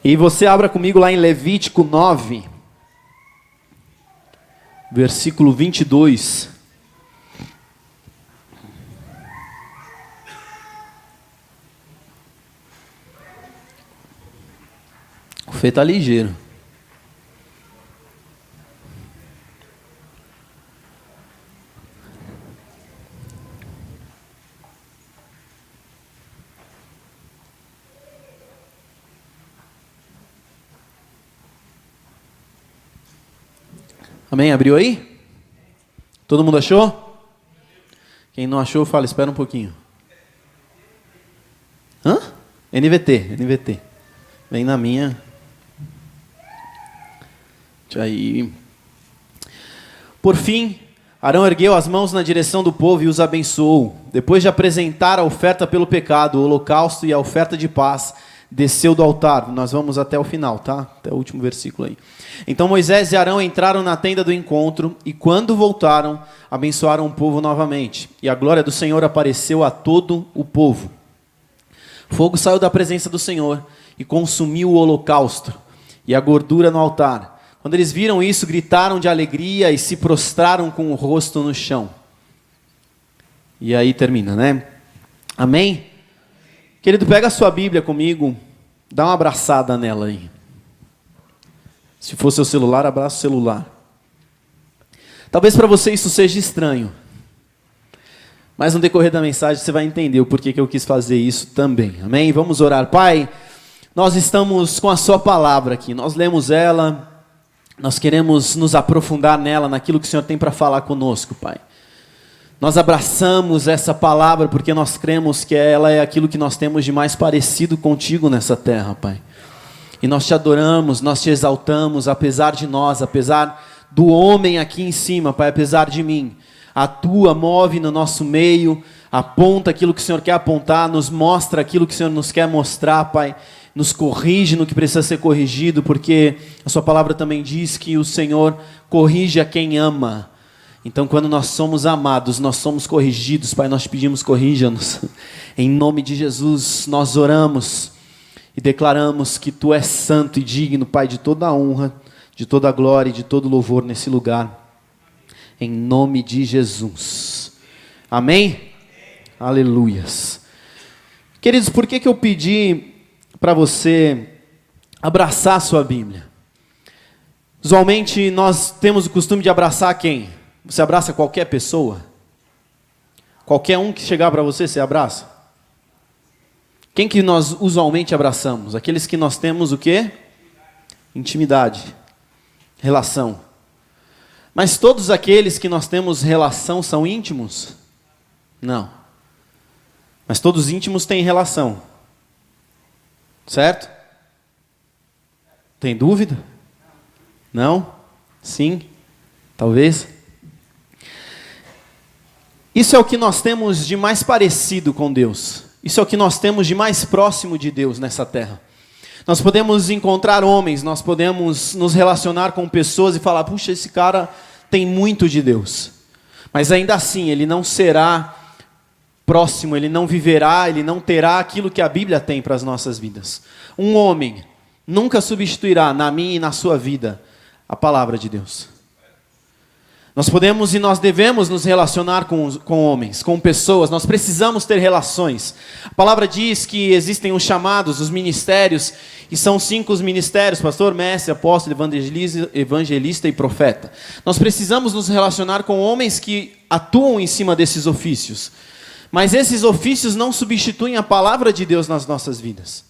E você abra comigo lá em Levítico 9, versículo 22. O Fê tá ligeiro. Amém? Abriu aí? Todo mundo achou? Quem não achou, fala, espera um pouquinho. Hã? NVT. Vem na minha. Aí. Por fim, Arão ergueu as mãos na direção do povo e os abençoou. Depois de apresentar a oferta pelo pecado, o holocausto e a oferta de paz, desceu do altar. Nós vamos até o final, tá? Até o último versículo aí. Então Moisés e Arão entraram na tenda do encontro e quando voltaram, abençoaram o povo novamente. E a glória do Senhor apareceu a todo o povo. Fogo saiu da presença do Senhor e consumiu o holocausto e a gordura no altar. Quando eles viram isso, gritaram de alegria e se prostraram com o rosto no chão. E aí termina, né? Amém? Querido, pega a sua Bíblia comigo, dá uma abraçada nela aí. Se for seu celular, abraça o celular. Talvez para você isso seja estranho. Mas no decorrer da mensagem você vai entender o porquê que eu quis fazer isso também. Amém? Vamos orar. Pai, nós estamos com a sua palavra aqui. Nós lemos ela. Nós queremos nos aprofundar nela, naquilo que o Senhor tem para falar conosco, Pai. Nós abraçamos essa palavra porque nós cremos que ela é aquilo que nós temos de mais parecido contigo nessa terra, Pai. E nós te adoramos, nós te exaltamos, apesar de nós, apesar do homem aqui em cima, Pai, apesar de mim. Atua, move no nosso meio, aponta aquilo que o Senhor quer apontar, nos mostra aquilo que o Senhor nos quer mostrar, Pai. Nos corrige no que precisa ser corrigido, porque a sua palavra também diz que o Senhor corrige a quem ama. Então, quando nós somos amados, nós somos corrigidos, Pai, nós te pedimos, corrija-nos. Em nome de Jesus, nós oramos e declaramos que Tu és santo e digno, Pai, de toda a honra, de toda a glória e de todo louvor nesse lugar. Em nome de Jesus. Amém? Aleluias. Queridos, por que eu pedi para você abraçar a sua Bíblia? Usualmente nós temos o costume de abraçar quem? Você abraça qualquer pessoa? Qualquer um que chegar para você, você abraça? Quem que nós usualmente abraçamos? Aqueles que nós temos o quê? Intimidade, relação. Mas todos aqueles que nós temos relação são íntimos? Não. Mas todos íntimos têm relação. Certo? Tem dúvida? Não? Sim? Talvez? Isso é o que nós temos de mais parecido com Deus. Isso é o que nós temos de mais próximo de Deus nessa terra. Nós podemos encontrar homens, nós podemos nos relacionar com pessoas e falar, puxa, esse cara tem muito de Deus. Mas ainda assim, ele não será próximo, ele não viverá, ele não terá aquilo que a Bíblia tem para as nossas vidas. Um homem nunca substituirá na minha e na sua vida a palavra de Deus. Nós podemos e nós devemos nos relacionar com homens, com pessoas, nós precisamos ter relações. A palavra diz que existem os chamados, os ministérios, e são 5 os ministérios, pastor, mestre, apóstolo, evangelista e profeta. Nós precisamos nos relacionar com homens que atuam em cima desses ofícios. Mas esses ofícios não substituem a palavra de Deus nas nossas vidas.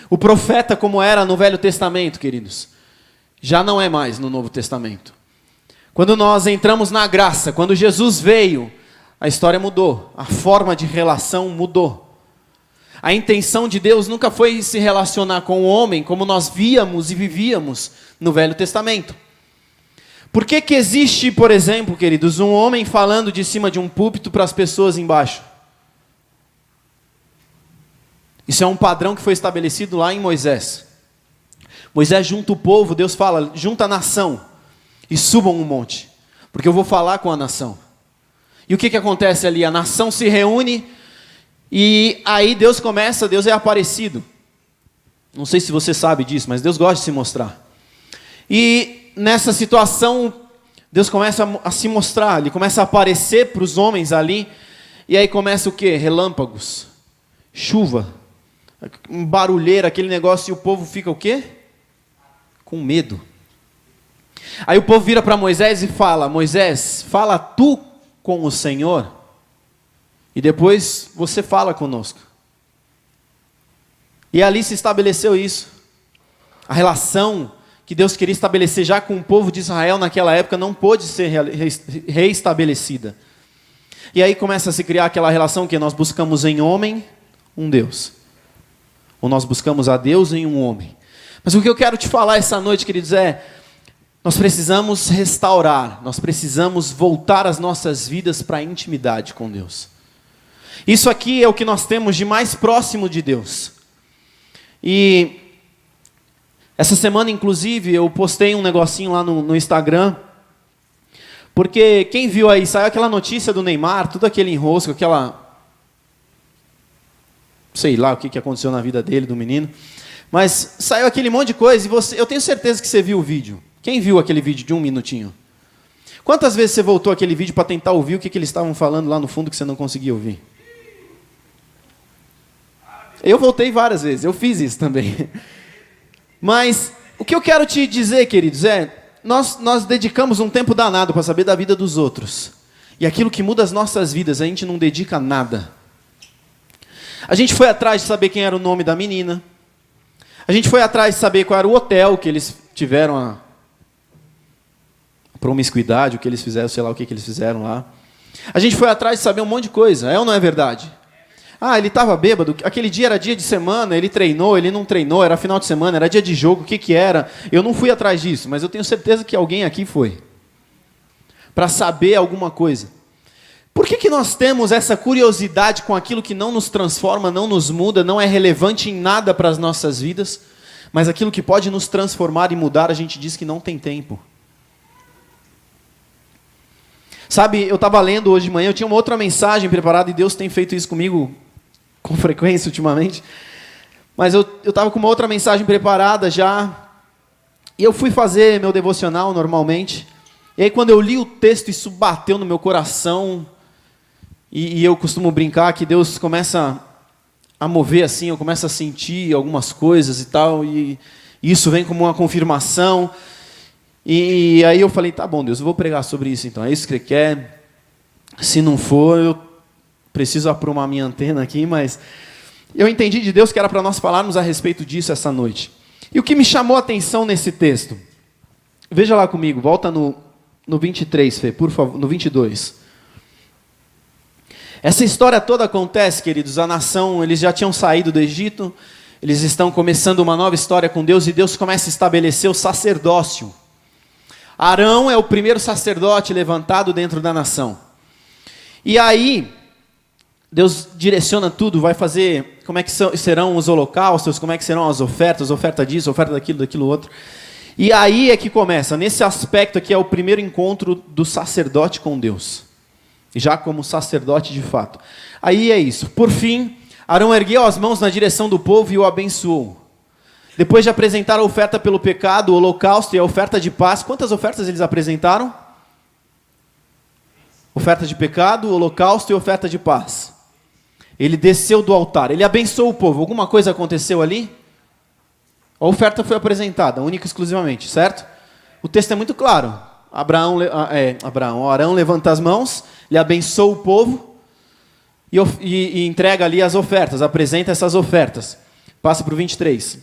O profeta, como era no Velho Testamento, queridos, já não é mais no Novo Testamento. Quando nós entramos na graça, quando Jesus veio, a história mudou, a forma de relação mudou. A intenção de Deus nunca foi se relacionar com o homem como nós víamos e vivíamos no Velho Testamento. Por que existe, por exemplo, queridos, um homem falando de cima de um púlpito para as pessoas embaixo? Isso é um padrão que foi estabelecido lá em Moisés. Moisés junta o povo, Deus fala, junta a nação e subam um monte, porque eu vou falar com a nação. E o que acontece ali? A nação se reúne e aí Deus é aparecido. Não sei se você sabe disso, mas Deus gosta de se mostrar. E nessa situação, Deus começa a se mostrar, Ele começa a aparecer para os homens ali, e aí começa o quê? Relâmpagos, chuva, um barulheiro, aquele negócio, e o povo fica o quê? Com medo. Aí o povo vira para Moisés e fala: Moisés, fala tu com o Senhor, e depois você fala conosco. E ali se estabeleceu isso. A relação que Deus queria estabelecer já com o povo de Israel naquela época não pôde ser reestabelecida. E aí começa a se criar aquela relação que nós buscamos em homem um Deus, ou nós buscamos a Deus em um homem. Mas o que eu quero te falar essa noite, queridos, nós precisamos restaurar, nós precisamos voltar as nossas vidas para a intimidade com Deus. Isso aqui é o que nós temos de mais próximo de Deus. E essa semana, inclusive, eu postei um negocinho lá no Instagram, porque quem viu aí, saiu aquela notícia do Neymar, tudo aquele enrosco, sei lá o que aconteceu na vida dele, do menino, mas saiu aquele monte de coisa, e eu tenho certeza que você viu o vídeo. Quem viu aquele vídeo de 1 minutinho? Quantas vezes você voltou aquele vídeo para tentar ouvir o que eles estavam falando lá no fundo que você não conseguia ouvir? Eu voltei várias vezes, eu fiz isso também. Mas o que eu quero te dizer, queridos, nós dedicamos um tempo danado para saber da vida dos outros. E aquilo que muda as nossas vidas, a gente não dedica nada. A gente foi atrás de saber quem era o nome da menina. A gente foi atrás de saber qual era o hotel que eles tiveram a promiscuidade, o que eles fizeram, sei lá o que eles fizeram lá. A gente foi atrás de saber um monte de coisa, ou não é verdade? Ele estava bêbado, aquele dia era dia de semana, ele treinou, ele não treinou, era final de semana, era dia de jogo, o que era? Eu não fui atrás disso, mas eu tenho certeza que alguém aqui foi. Para saber alguma coisa. Por que nós temos essa curiosidade com aquilo que não nos transforma, não nos muda, não é relevante em nada para as nossas vidas, mas aquilo que pode nos transformar e mudar, a gente diz que não tem tempo. Sabe, eu estava lendo hoje de manhã, eu tinha uma outra mensagem preparada, e Deus tem feito isso comigo com frequência ultimamente, mas eu estava com uma outra mensagem preparada já, e eu fui fazer meu devocional normalmente, e aí quando eu li o texto, isso bateu no meu coração, e eu costumo brincar que Deus começa a mover assim, eu começo a sentir algumas coisas e tal, e isso vem como uma confirmação. E aí eu falei, tá bom, Deus, eu vou pregar sobre isso então, é isso que Ele quer. Se não for, eu preciso aprumar minha antena aqui, mas eu entendi de Deus que era para nós falarmos a respeito disso essa noite. E o que me chamou a atenção nesse texto, veja lá comigo, volta no 23, Fê, por favor, no 22. Essa história toda acontece, queridos, a nação, eles já tinham saído do Egito, eles estão começando uma nova história com Deus, e Deus começa a estabelecer o sacerdócio. Arão é o primeiro sacerdote levantado dentro da nação. E aí, Deus direciona tudo, vai fazer como é que serão os holocaustos, como é que serão as ofertas, oferta disso, oferta daquilo outro. E aí é que começa, nesse aspecto aqui é o primeiro encontro do sacerdote com Deus. Já como sacerdote de fato. Aí é isso. Por fim, Arão ergueu as mãos na direção do povo e o abençoou. Depois de apresentar a oferta pelo pecado, o holocausto e a oferta de paz, quantas ofertas eles apresentaram? Oferta de pecado, holocausto e oferta de paz. Ele desceu do altar, ele abençoou o povo. Alguma coisa aconteceu ali? A oferta foi apresentada, única e exclusivamente, certo? O texto é muito claro. Arão levanta as mãos, ele abençoa o povo e entrega ali as ofertas, apresenta essas ofertas. Passa para o 23.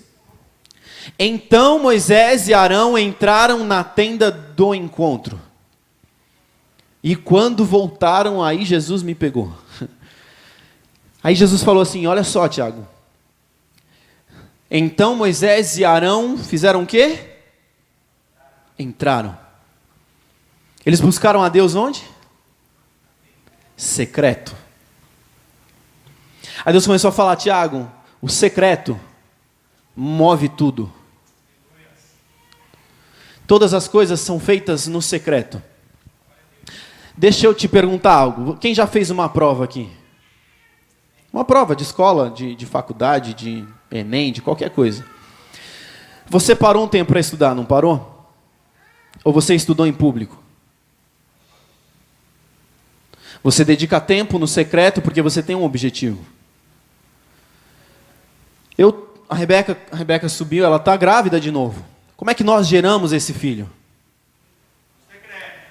Então Moisés e Arão entraram na tenda do encontro. E quando voltaram, aí Jesus me pegou. Aí Jesus falou assim, olha só, Tiago. Então Moisés e Arão fizeram o quê? Entraram. Eles buscaram a Deus onde? Secreto. Aí Deus começou a falar, Tiago, o secreto move tudo. Todas as coisas são feitas no secreto. Deixa eu te perguntar algo. Quem já fez uma prova aqui? Uma prova de escola, de faculdade, de Enem, de qualquer coisa. Você parou um tempo para estudar, não parou? Ou você estudou em público? Você dedica tempo no secreto porque você tem um objetivo. A Rebeca subiu, ela está grávida de novo. Como é que nós geramos esse filho?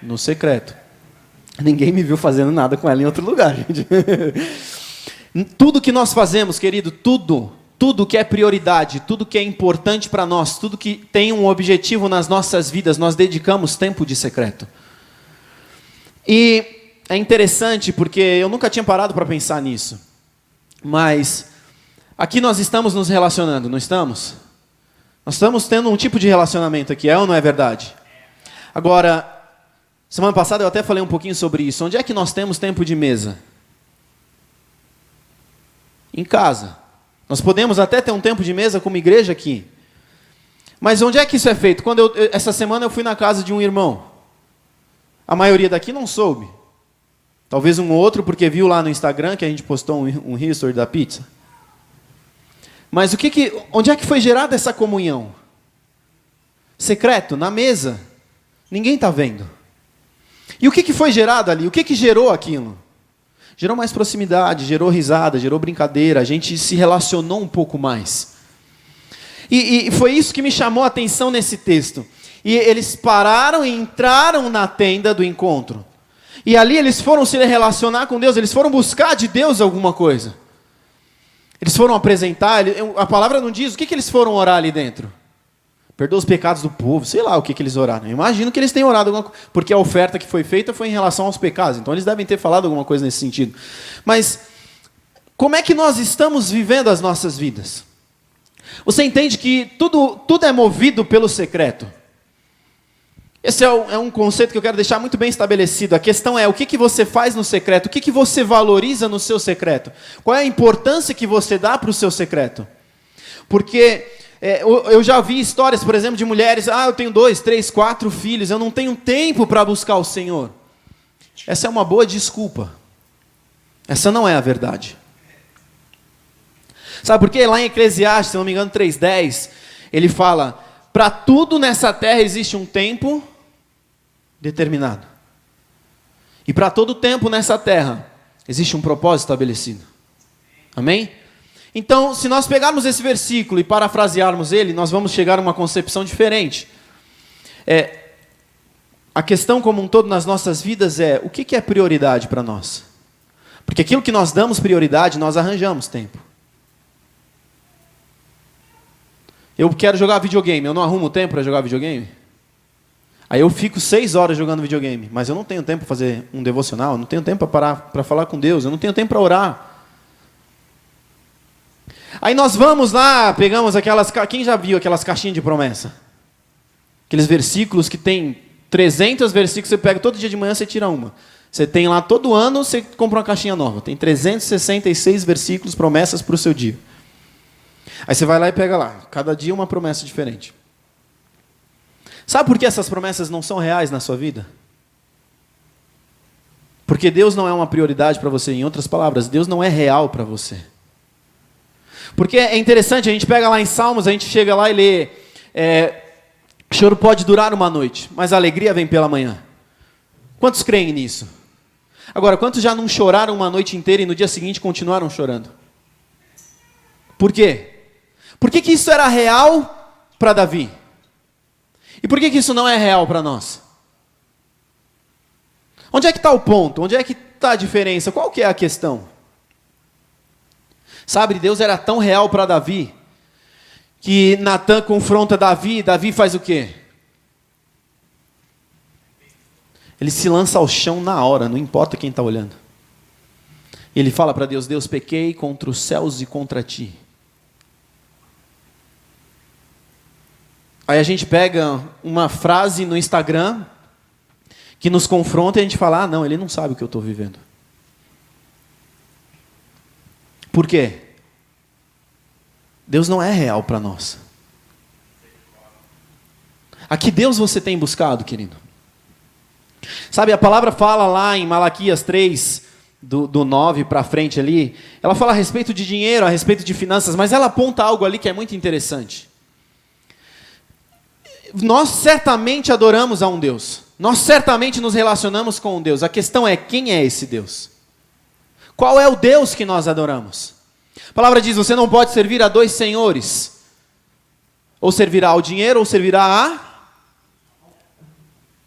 No secreto. Ninguém me viu fazendo nada com ela em outro lugar, gente. Tudo que nós fazemos, querido, tudo que é prioridade, tudo que é importante para nós, tudo que tem um objetivo nas nossas vidas, nós dedicamos tempo de secreto. E é interessante porque eu nunca tinha parado para pensar nisso. Mas aqui nós estamos nos relacionando, não estamos? Nós estamos tendo um tipo de relacionamento aqui, é ou não é verdade? Agora, semana passada eu até falei um pouquinho sobre isso. Onde é que nós temos tempo de mesa? Em casa. Nós podemos até ter um tempo de mesa como igreja aqui. Mas onde é que isso é feito? Essa semana eu fui na casa de um irmão. A maioria daqui não soube. Talvez um ou outro porque viu lá no Instagram que a gente postou um history da pizza. Mas onde é que foi gerada essa comunhão? Secreto, na mesa. Ninguém está vendo. E o que foi gerado ali? O que gerou aquilo? Gerou mais proximidade, gerou risada, gerou brincadeira. A gente se relacionou um pouco mais. E foi isso que me chamou a atenção nesse texto. E eles pararam e entraram na tenda do encontro. E ali eles foram se relacionar com Deus. Eles foram buscar de Deus alguma coisa. Eles foram apresentar, a palavra não diz o que eles foram orar ali dentro. Perdoa os pecados do povo, sei lá o que eles oraram. Eu imagino que eles tenham orado alguma coisa, porque a oferta que foi feita foi em relação aos pecados. Então eles devem ter falado alguma coisa nesse sentido. Mas como é que nós estamos vivendo as nossas vidas? Você entende que tudo é movido pelo secreto. Esse é um conceito que eu quero deixar muito bem estabelecido. A questão é, o que você faz no secreto? O que você valoriza no seu secreto? Qual é a importância que você dá para o seu secreto? Porque eu já vi histórias, por exemplo, de mulheres, eu tenho 2, 3, 4 filhos, eu não tenho tempo para buscar o Senhor. Essa é uma boa desculpa. Essa não é a verdade. Sabe por quê? Lá em Eclesiastes, se não me engano, 3:10, ele fala, para tudo nessa terra existe um tempo determinado. E para todo tempo nessa terra existe um propósito estabelecido. Amém? Então, se nós pegarmos esse versículo e parafrasearmos ele, nós vamos chegar a uma concepção diferente. A questão como um todo nas nossas vidas é, o que é prioridade para nós? Porque aquilo que nós damos prioridade, nós arranjamos tempo. Eu quero jogar videogame, eu não arrumo tempo para jogar videogame? Aí eu fico 6 horas jogando videogame, mas eu não tenho tempo para fazer um devocional, eu não tenho tempo para parar para falar com Deus, eu não tenho tempo para orar. Aí nós vamos lá, pegamos quem já viu aquelas caixinhas de promessa? Aqueles versículos que tem 300 versículos, você pega todo dia de manhã, você tira uma. Você tem lá todo ano, você compra uma caixinha nova. Tem 366 versículos, promessas para o seu dia. Aí você vai lá e pega lá, cada dia uma promessa diferente. Sabe por que essas promessas não são reais na sua vida? Porque Deus não é uma prioridade para você. Em outras palavras, Deus não é real para você. Porque é interessante, a gente pega lá em Salmos, a gente chega lá e lê, choro pode durar uma noite, mas a alegria vem pela manhã. Quantos creem nisso? Agora, quantos já não choraram uma noite inteira e no dia seguinte continuaram chorando? Por quê? Por que isso era real para Davi? E por que isso não é real para nós? Onde é que está o ponto? Onde é que está a diferença? Qual que é a questão? Sabe, Deus era tão real para Davi, que Natan confronta Davi, e Davi faz o quê? Ele se lança ao chão na hora, não importa quem está olhando. Ele fala para Deus, Deus, pequei contra os céus e contra ti. Aí a gente pega uma frase no Instagram que nos confronta e a gente fala, não, ele não sabe o que eu estou vivendo. Por quê? Deus não é real para nós. A que Deus você tem buscado, querido? Sabe, a palavra fala lá em Malaquias 3, do 9 para frente ali, ela fala a respeito de dinheiro, a respeito de finanças, mas ela aponta algo ali que é muito interessante. Nós certamente adoramos a um Deus. Nós certamente nos relacionamos com um Deus. A questão é, quem é esse Deus? Qual é o Deus que nós adoramos? A palavra diz, você não pode servir a dois senhores. Ou servirá ao dinheiro, ou servirá a...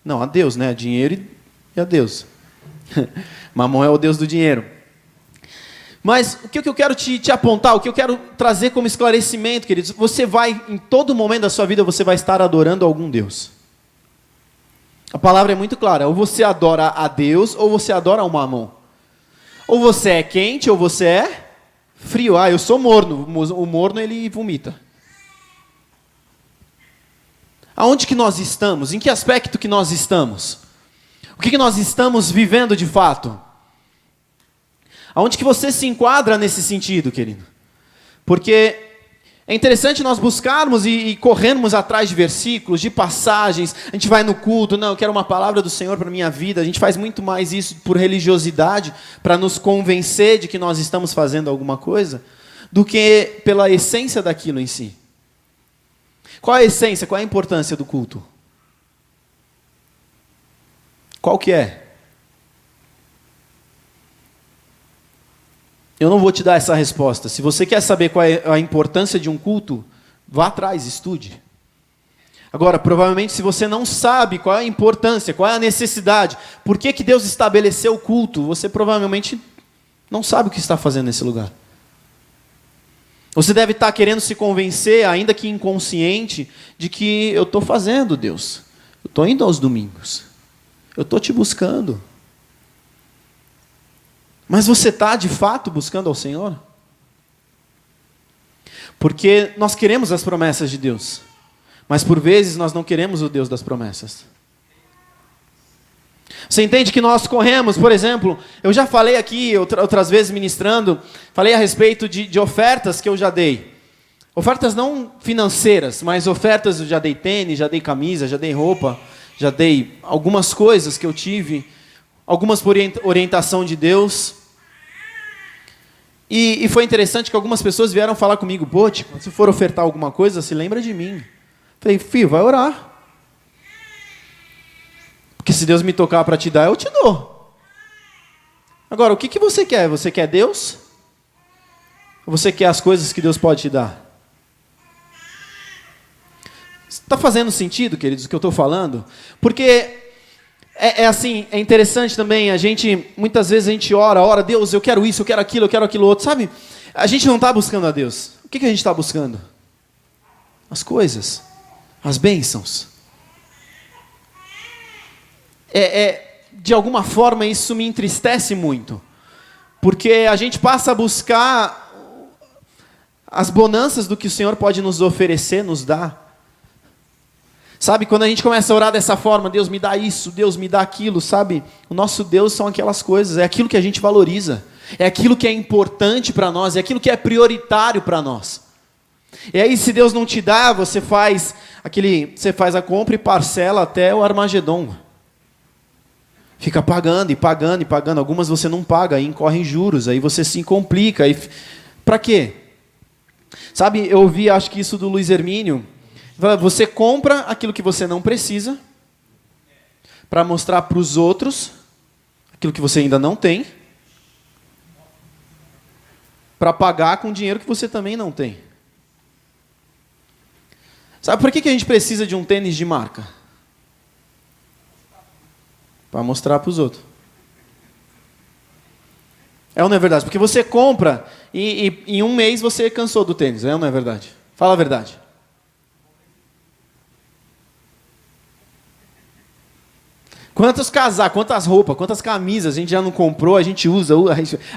Não, a Deus, né? A dinheiro e a Deus. Mamon é o Deus do dinheiro. Mas o que eu quero te apontar, o que eu quero trazer como esclarecimento, queridos, você vai, em todo momento da sua vida, você vai estar adorando algum Deus. A palavra é muito clara, ou você adora a Deus, ou você adora o Mamon. Ou você é quente, ou você é frio. Ah, eu sou morno, o morno ele vomita. Aonde que nós estamos? Em que aspecto que nós estamos? O que nós estamos vivendo de fato? Aonde que você se enquadra nesse sentido, querido? Porque é interessante nós buscarmos e corrermos atrás de versículos, de passagens. A gente vai no culto, não, eu quero uma palavra do Senhor para a minha vida. A gente faz muito mais isso por religiosidade, para nos convencer de que nós estamos fazendo alguma coisa, do que pela essência daquilo em si. Qual é a essência, qual é a importância do culto? Qual que é? Eu não vou te dar essa resposta. Se você quer saber qual é a importância de um culto, vá atrás, estude. Agora, provavelmente, se você não sabe qual é a importância, qual é a necessidade, por que Deus estabeleceu o culto, você provavelmente não sabe o que está fazendo nesse lugar. Você deve estar querendo se convencer, ainda que inconsciente, de que eu estou fazendo, Deus. Eu estou indo aos domingos. Eu estou te buscando. Mas você está, de fato, buscando ao Senhor? Porque nós queremos as promessas de Deus. Mas, por vezes, nós não queremos o Deus das promessas. Você entende que nós corremos, por exemplo, eu já falei aqui, outras vezes ministrando, falei a respeito de ofertas que eu já dei. Ofertas não financeiras, mas ofertas eu já dei tênis, já dei camisa, já dei roupa, já dei algumas coisas que eu tive, algumas por orientação de Deus. E foi interessante que algumas pessoas vieram falar comigo, pô, quando você for ofertar alguma coisa, se lembra de mim. Falei, filho, vai orar. Porque se Deus me tocar para te dar, eu te dou. Agora, o que você quer? Você quer Deus? Ou você quer as coisas que Deus pode te dar? Está fazendo sentido, queridos, o que eu estou falando? Porque assim, é interessante também, muitas vezes a gente ora, Deus, eu quero isso, eu quero aquilo outro, sabe? A gente não está buscando a Deus. O que a gente está buscando? As coisas, as bênçãos. De alguma forma isso me entristece muito, porque a gente passa a buscar as bonanças do que o Senhor pode nos oferecer, nos dar. Sabe, quando a gente começa a orar dessa forma, Deus me dá isso, Deus me dá aquilo, sabe? O nosso Deus são aquelas coisas, é aquilo que a gente valoriza, é aquilo que é importante para nós, é aquilo que é prioritário para nós. E aí, se Deus não te dá, você faz a compra e parcela até o Armagedon. Fica pagando e pagando e pagando. Algumas você não paga, aí incorre em juros, aí você se complica. Para quê? Sabe, eu ouvi, acho que isso do Luiz Hermínio. Você compra aquilo que você não precisa para mostrar para os outros aquilo que você ainda não tem, para pagar com dinheiro que você também não tem. Sabe por que a gente precisa de um tênis de marca? Para mostrar para os outros. É ou não é verdade? Porque você compra e em um mês você cansou do tênis. É ou não é verdade? Fala a verdade. Quantos casacos, quantas roupas, quantas camisas a gente já não comprou, a gente usa,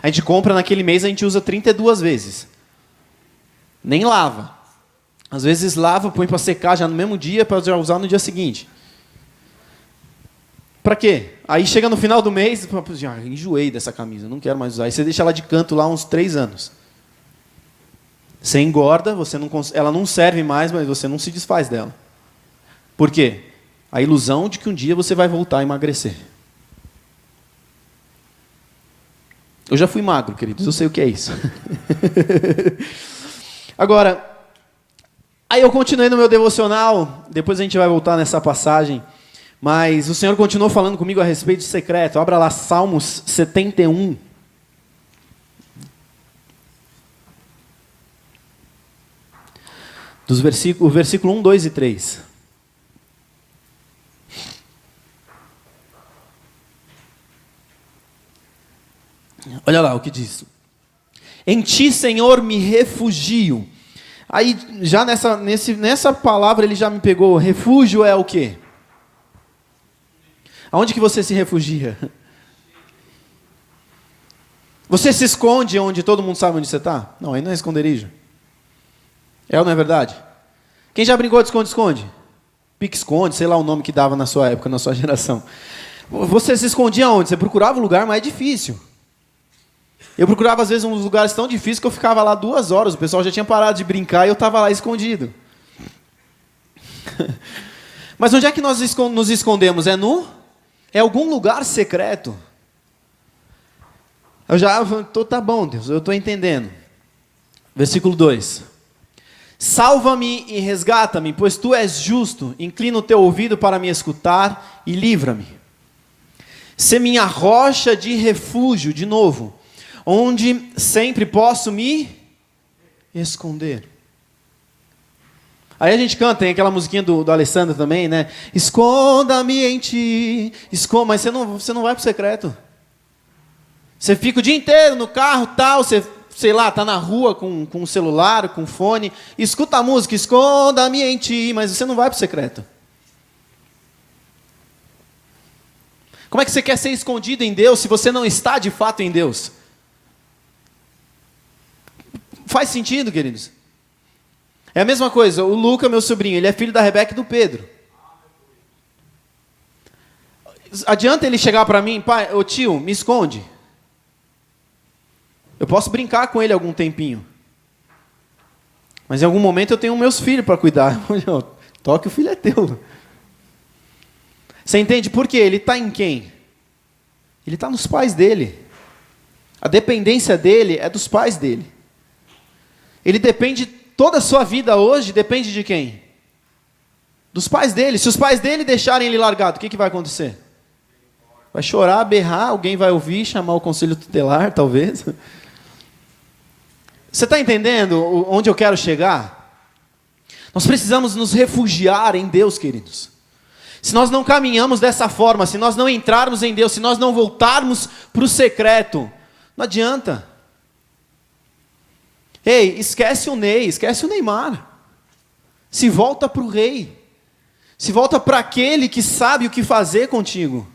a gente compra naquele mês, a gente usa 32 vezes. Nem lava. Às vezes lava, põe para secar já no mesmo dia, para já usar no dia seguinte. Para quê? Aí chega no final do mês, já enjoei dessa camisa, não quero mais usar. Aí você deixa ela de canto lá uns 3 anos. Você engorda, ela não serve mais, mas você não se desfaz dela. Por quê? A ilusão de que um dia você vai voltar a emagrecer. Eu já fui magro, queridos, eu sei o que é isso. Agora, Aí eu continuei no meu devocional, depois a gente vai voltar nessa passagem, mas o Senhor continuou falando comigo a respeito de secreto. Abra lá Salmos 71. O versículo 1, 2 e 3. Olha lá o que diz. Em ti, Senhor, me refugio. Aí, já nessa palavra, ele já me pegou. Refúgio é o quê? Aonde que você se refugia? Você se esconde onde todo mundo sabe onde você está? Não, aí não é esconderijo. É ou não é verdade? Quem já brincou de esconde-esconde? Pique-esconde, sei lá o nome que dava na sua época, na sua geração. Você se escondia onde? Você procurava o lugar mais difícil. Eu procurava, às vezes, uns lugares tão difíceis que eu ficava lá 2 horas. O pessoal já tinha parado de brincar e eu estava lá escondido. Mas onde é que nós nos escondemos? É algum lugar secreto. Tá bom, Deus, eu estou entendendo. Versículo 2. Salva-me e resgata-me, pois tu és justo. Inclina o teu ouvido para me escutar e livra-me. Sê minha rocha de refúgio, de novo, onde sempre posso me esconder. Aí a gente canta, tem aquela musiquinha do Alessandro também, né? Esconda-me em ti, mas você não vai para o secreto. Você fica o dia inteiro no carro, tal, você, sei lá, está na rua com o celular, com o fone, escuta a música, esconda-me em ti, mas você não vai para o secreto. Como é que você quer ser escondido em Deus se você não está de fato em Deus? Faz sentido, queridos? É a mesma coisa, o Luca, meu sobrinho, ele é filho da Rebeca e do Pedro. Adianta ele chegar para mim, pai, ô tio, me esconde. Eu posso brincar com ele algum tempinho. Mas em algum momento eu tenho meus filhos para cuidar. Toque, o filho é teu. Você entende por quê? Ele está em quem? Ele está nos pais dele. A dependência dele é dos pais dele. Ele depende, toda a sua vida hoje depende de quem? Dos pais dele. Se os pais dele deixarem ele largado, o que vai acontecer? Vai chorar, berrar, alguém vai ouvir, chamar o conselho tutelar, talvez. Você está entendendo onde eu quero chegar? Nós precisamos nos refugiar em Deus, queridos. Se nós não caminhamos dessa forma, se nós não entrarmos em Deus, se nós não voltarmos para o secreto, não adianta. Ei, esquece o Ney, esquece o Neymar. Se volta para o rei. Se volta para aquele que sabe o que fazer contigo.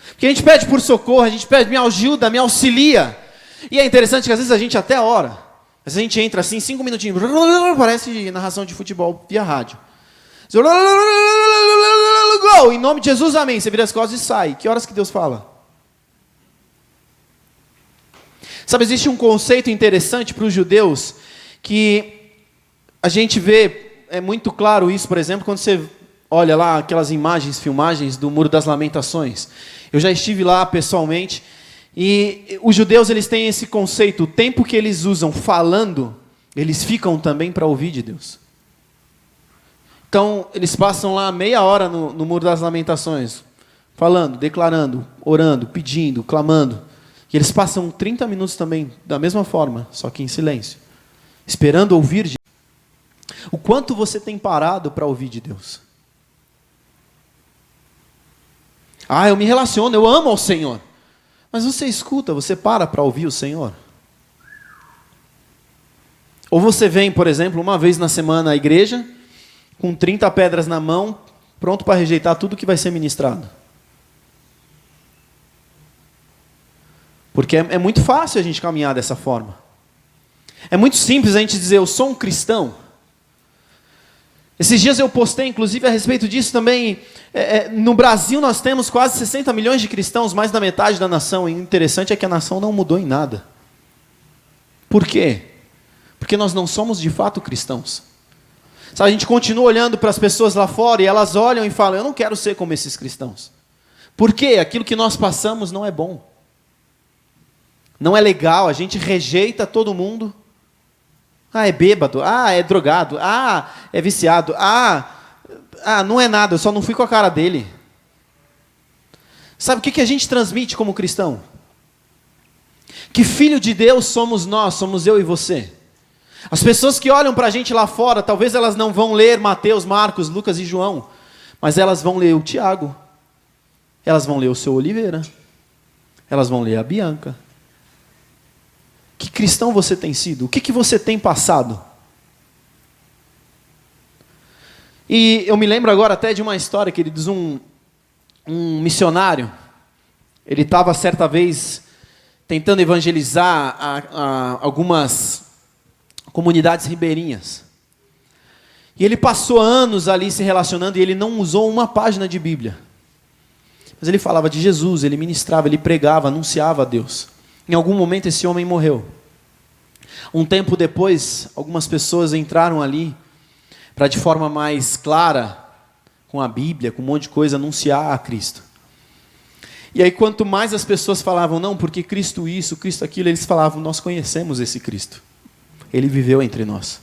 Porque a gente pede por socorro, a gente pede, me ajuda, me auxilia. E é interessante que às vezes a gente até ora. Às vezes a gente entra assim, 5 minutinhos, parece narração de futebol via rádio. Gol, em nome de Jesus, amém. Você vira as costas e sai. Que horas que Deus fala? Sabe, existe um conceito interessante para os judeus, que a gente vê, é muito claro isso, por exemplo, quando você olha lá aquelas imagens, filmagens do Muro das Lamentações. Eu já estive lá pessoalmente, e os judeus eles têm esse conceito, o tempo que eles usam falando, eles ficam também para ouvir de Deus. Então, eles passam lá meia hora no Muro das Lamentações, falando, declarando, orando, pedindo, clamando. E eles passam 30 minutos também, da mesma forma, só que em silêncio, esperando ouvir de Deus. O quanto você tem parado para ouvir de Deus? Eu me relaciono, eu amo ao Senhor. Mas você escuta, você para ouvir o Senhor? Ou você vem, por exemplo, uma vez na semana à igreja, com 30 pedras na mão, pronto para rejeitar tudo que vai ser ministrado. Porque é muito fácil a gente caminhar dessa forma. É muito simples a gente dizer, eu sou um cristão. Esses dias eu postei, inclusive, a respeito disso também. No Brasil nós temos quase 60 milhões de cristãos, mais da metade da nação. E o interessante é que a nação não mudou em nada. Por quê? Porque nós não somos de fato cristãos. Sabe, a gente continua olhando para as pessoas lá fora e elas olham e falam, eu não quero ser como esses cristãos. Por quê? Aquilo que nós passamos não é bom. Não é legal, a gente rejeita todo mundo. Ah, é bêbado. Ah, é drogado. Ah, é viciado. Não é nada, eu só não fui com a cara dele. Sabe o que a gente transmite como cristão? Que filho de Deus somos nós, somos eu e você. As pessoas que olham para a gente lá fora, talvez elas não vão ler Mateus, Marcos, Lucas e João, mas elas vão ler o Tiago, elas vão ler o seu Oliveira, elas vão ler a Bianca. Que cristão você tem sido? O que você tem passado? E eu me lembro agora até de uma história, queridos, um missionário, ele estava certa vez tentando evangelizar algumas comunidades ribeirinhas. E ele passou anos ali se relacionando e ele não usou uma página de Bíblia. Mas ele falava de Jesus, ele ministrava, ele pregava, anunciava a Deus. Em algum momento esse homem morreu. Um tempo depois, algumas pessoas entraram ali para de forma mais clara, com a Bíblia, com um monte de coisa, anunciar a Cristo. E aí quanto mais as pessoas falavam, não, porque Cristo isso, Cristo aquilo, eles falavam, nós conhecemos esse Cristo. Ele viveu entre nós.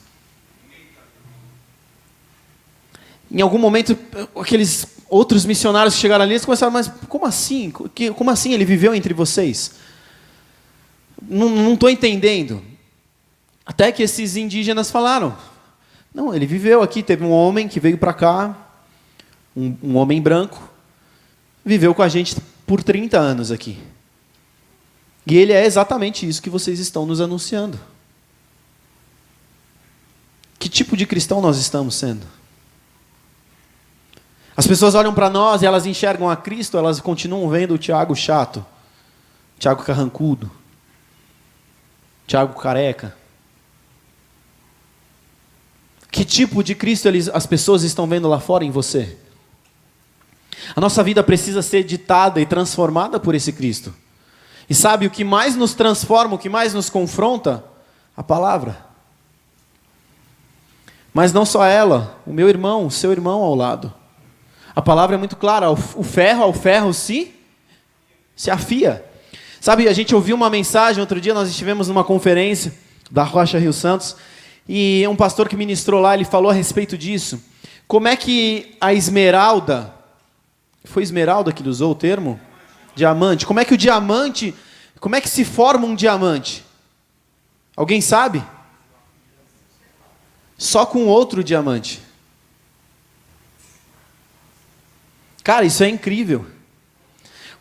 Em algum momento, aqueles outros missionários que chegaram ali, eles começaram, mas como assim? Como assim ele viveu entre vocês? Não estou entendendo. Até que esses indígenas falaram, não, ele viveu aqui, teve um homem que veio para cá, um homem branco, viveu com a gente por 30 anos aqui. E ele é exatamente isso que vocês estão nos anunciando. Que tipo de cristão nós estamos sendo? As pessoas olham para nós e elas enxergam a Cristo, elas continuam vendo o Tiago chato, o Tiago carrancudo, o Tiago careca. Que tipo de Cristo as pessoas estão vendo lá fora em você? A nossa vida precisa ser ditada e transformada por esse Cristo. E sabe o que mais nos transforma, o que mais nos confronta? A palavra. Mas não só ela, o meu irmão, o seu irmão ao lado. A palavra é muito clara, o ferro ao ferro se afia. Sabe, a gente ouviu uma mensagem, outro dia nós estivemos numa conferência da Rocha Rio Santos, e um pastor que ministrou lá, ele falou a respeito disso. Como é que a esmeralda, foi esmeralda que ele usou o termo? Diamante. Como é que o diamante, como é que se forma um diamante? Alguém sabe? Só com outro diamante. Cara, isso é incrível.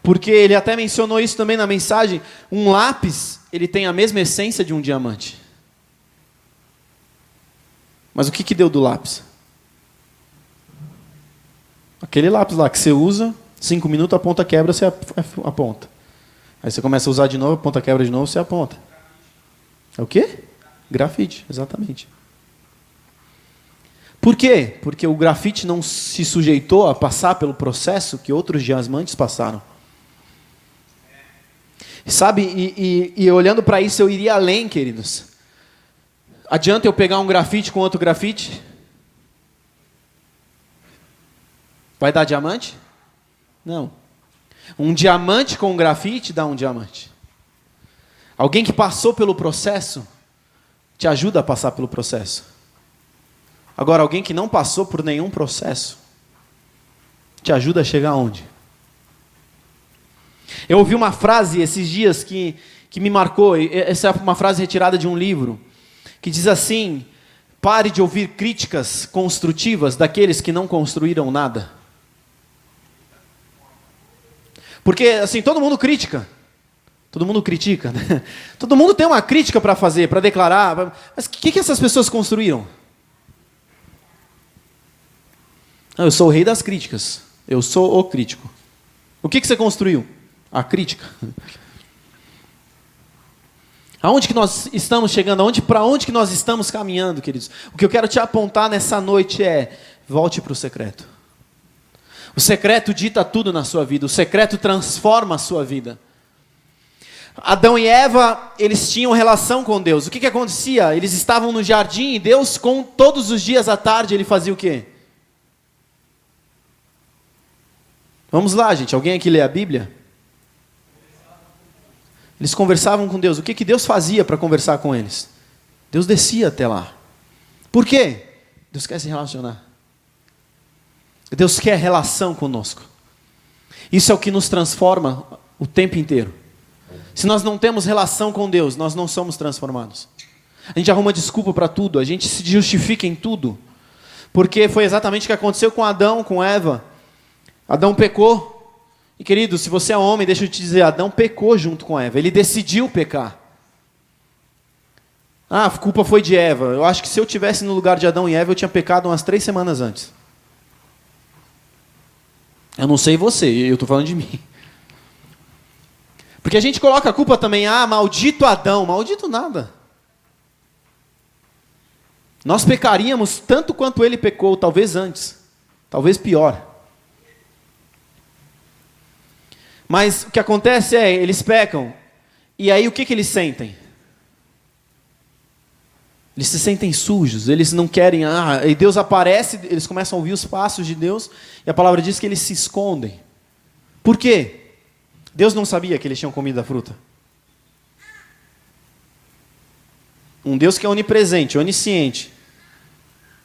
Porque ele até mencionou isso também na mensagem. Um lápis, ele tem a mesma essência de um diamante. Mas o que deu do lápis? Aquele lápis lá que você usa, 5 minutos, a ponta quebra, você aponta. Aí você começa a usar de novo, a ponta quebra de novo, você aponta. É o quê? Grafite, exatamente. Por quê? Porque o grafite não se sujeitou a passar pelo processo que outros diamantes passaram. Sabe, e olhando para isso, eu iria além, queridos. Adianta eu pegar um grafite com outro grafite? Vai dar diamante? Não. Um diamante com um grafite dá um diamante. Alguém que passou pelo processo te ajuda a passar pelo processo. Agora, alguém que não passou por nenhum processo te ajuda a chegar aonde? Eu ouvi uma frase esses dias que me marcou. Essa é uma frase retirada de um livro que diz assim: pare de ouvir críticas construtivas daqueles que não construíram nada. Porque, assim, todo mundo critica. Todo mundo critica, né? Todo mundo tem uma crítica para fazer, para declarar. Mas o que essas pessoas construíram? Eu sou o rei das críticas. Eu sou o crítico. O que você construiu? A crítica. Aonde que nós estamos chegando? Para onde que nós estamos caminhando, queridos? O que eu quero te apontar nessa noite é: volte para o secreto. O secreto dita tudo na sua vida. O secreto transforma a sua vida. Adão e Eva, eles tinham relação com Deus. O que acontecia? Eles estavam no jardim e Deus, todos os dias à tarde, ele fazia o quê? Vamos lá, gente. Alguém aqui lê a Bíblia? Eles conversavam com Deus. O que Deus fazia para conversar com eles? Deus descia até lá. Por quê? Deus quer se relacionar. Deus quer relação conosco. Isso é o que nos transforma o tempo inteiro. Se nós não temos relação com Deus, nós não somos transformados. A gente arruma desculpa para tudo, a gente se justifica em tudo. Porque foi exatamente o que aconteceu com Adão, com Eva. Adão pecou. E querido, se você é homem, deixa eu te dizer, Adão pecou junto com Eva. Ele decidiu pecar. Ah, a culpa foi de Eva. Eu acho que se eu tivesse no lugar de Adão e Eva, eu tinha pecado umas 3 semanas antes. Eu não sei você, eu estou falando de mim. Porque a gente coloca a culpa também, maldito Adão. Maldito nada. Nós pecaríamos tanto quanto ele pecou, talvez antes. Talvez pior. Mas o que acontece é, eles pecam, e aí o que eles sentem? Eles se sentem sujos, eles não querem, e Deus aparece, eles começam a ouvir os passos de Deus, e a palavra diz que eles se escondem. Por quê? Deus não sabia que eles tinham comido a fruta. Um Deus que é onipresente, onisciente,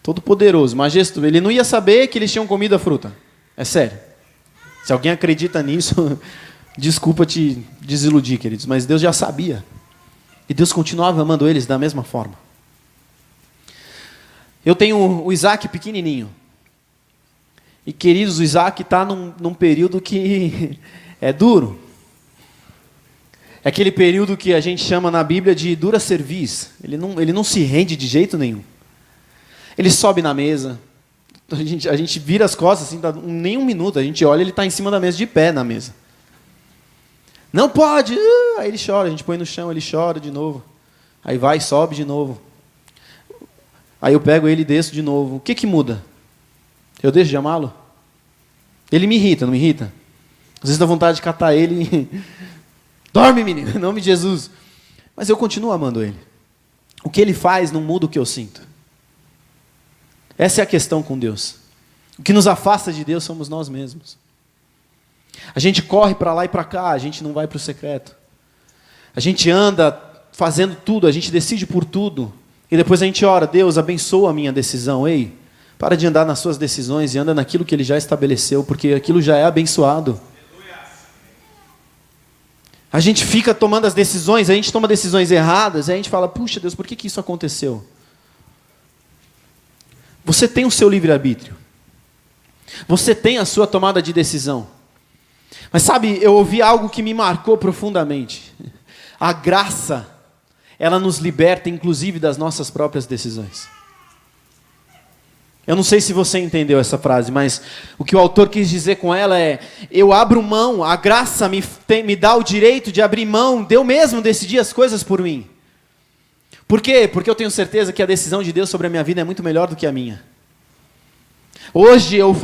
todo-poderoso, majestoso, ele não ia saber que eles tinham comido a fruta. É sério. Se alguém acredita nisso, desculpa te desiludir, queridos, mas Deus já sabia. E Deus continuava amando eles da mesma forma. Eu tenho o Isaac pequenininho. E, queridos, o Isaac está num período que é duro. É aquele período que a gente chama na Bíblia de dura cerviz. Ele não se rende de jeito nenhum. Ele sobe na mesa. A gente vira as costas, assim, nem um minuto, a gente olha, ele está em cima da mesa, de pé na mesa. Não pode! Aí ele chora, a gente põe no chão, ele chora de novo. Aí vai, sobe de novo. Aí eu pego ele e desço de novo. O que muda? Eu deixo de amá-lo? Ele me irrita, não me irrita? Às vezes dá vontade de catar ele e... Dorme, menino, em nome de Jesus. Mas eu continuo amando ele. O que ele faz não muda o que eu sinto. Essa é a questão com Deus. O que nos afasta de Deus somos nós mesmos. A gente corre para lá e para cá, a gente não vai para o secreto. A gente anda fazendo tudo, a gente decide por tudo. E depois a gente ora, Deus, abençoa a minha decisão. Ei, para de andar nas suas decisões e anda naquilo que Ele já estabeleceu, porque aquilo já é abençoado. A gente fica tomando as decisões, a gente toma decisões erradas, e a gente fala, puxa Deus, por que isso aconteceu? Você tem o seu livre-arbítrio. Você tem a sua tomada de decisão. Mas sabe, eu ouvi algo que me marcou profundamente. A graça, ela nos liberta, inclusive, das nossas próprias decisões. Eu não sei se você entendeu essa frase, mas o que o autor quis dizer com ela é: eu abro mão, a graça me dá o direito de abrir mão, de eu mesmo decidir as coisas por mim. Por quê? Porque eu tenho certeza que a decisão de Deus sobre a minha vida é muito melhor do que a minha. Hoje eu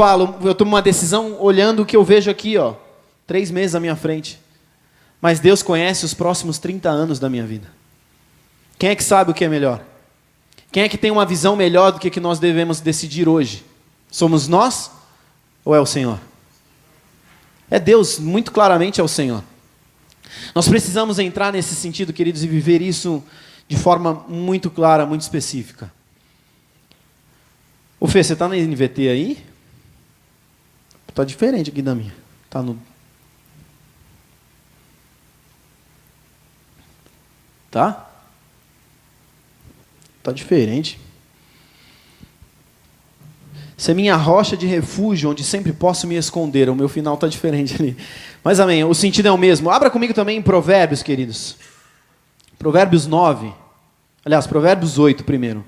tomo uma decisão olhando o que eu vejo aqui, 3 meses à minha frente. Mas Deus conhece os próximos 30 anos da minha vida. Quem é que sabe o que é melhor? Quem é que tem uma visão melhor do que nós devemos decidir hoje? Somos nós ou é o Senhor? É Deus, muito claramente é o Senhor. Nós precisamos entrar nesse sentido, queridos, e viver isso de forma muito clara, muito específica. Ô Fê, você está na NVT aí? Está diferente aqui da minha. Está no... Tá? Está diferente. Você é minha rocha de refúgio, onde sempre posso me esconder. O meu final está diferente ali. Mas amém, o sentido é o mesmo. Abra comigo também em Provérbios, queridos. Provérbios 9. Aliás, Provérbios 8 primeiro.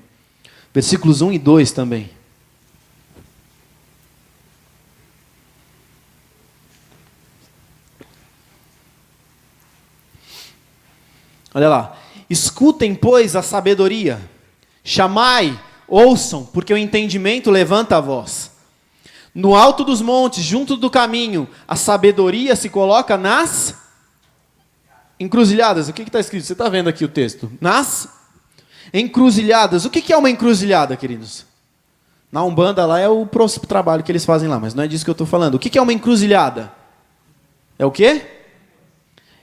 Versículos 1 e 2 também. Olha lá. Escutem, pois, a sabedoria. Chamai, ouçam, porque o entendimento levanta a voz. No alto dos montes, junto do caminho, a sabedoria se coloca nas encruzilhadas. O que está escrito? Você está vendo aqui o texto? Nas encruzilhadas. O que é uma encruzilhada, queridos? Na Umbanda lá é o trabalho que eles fazem lá, mas não é disso que eu estou falando. O que é uma encruzilhada? É o quê?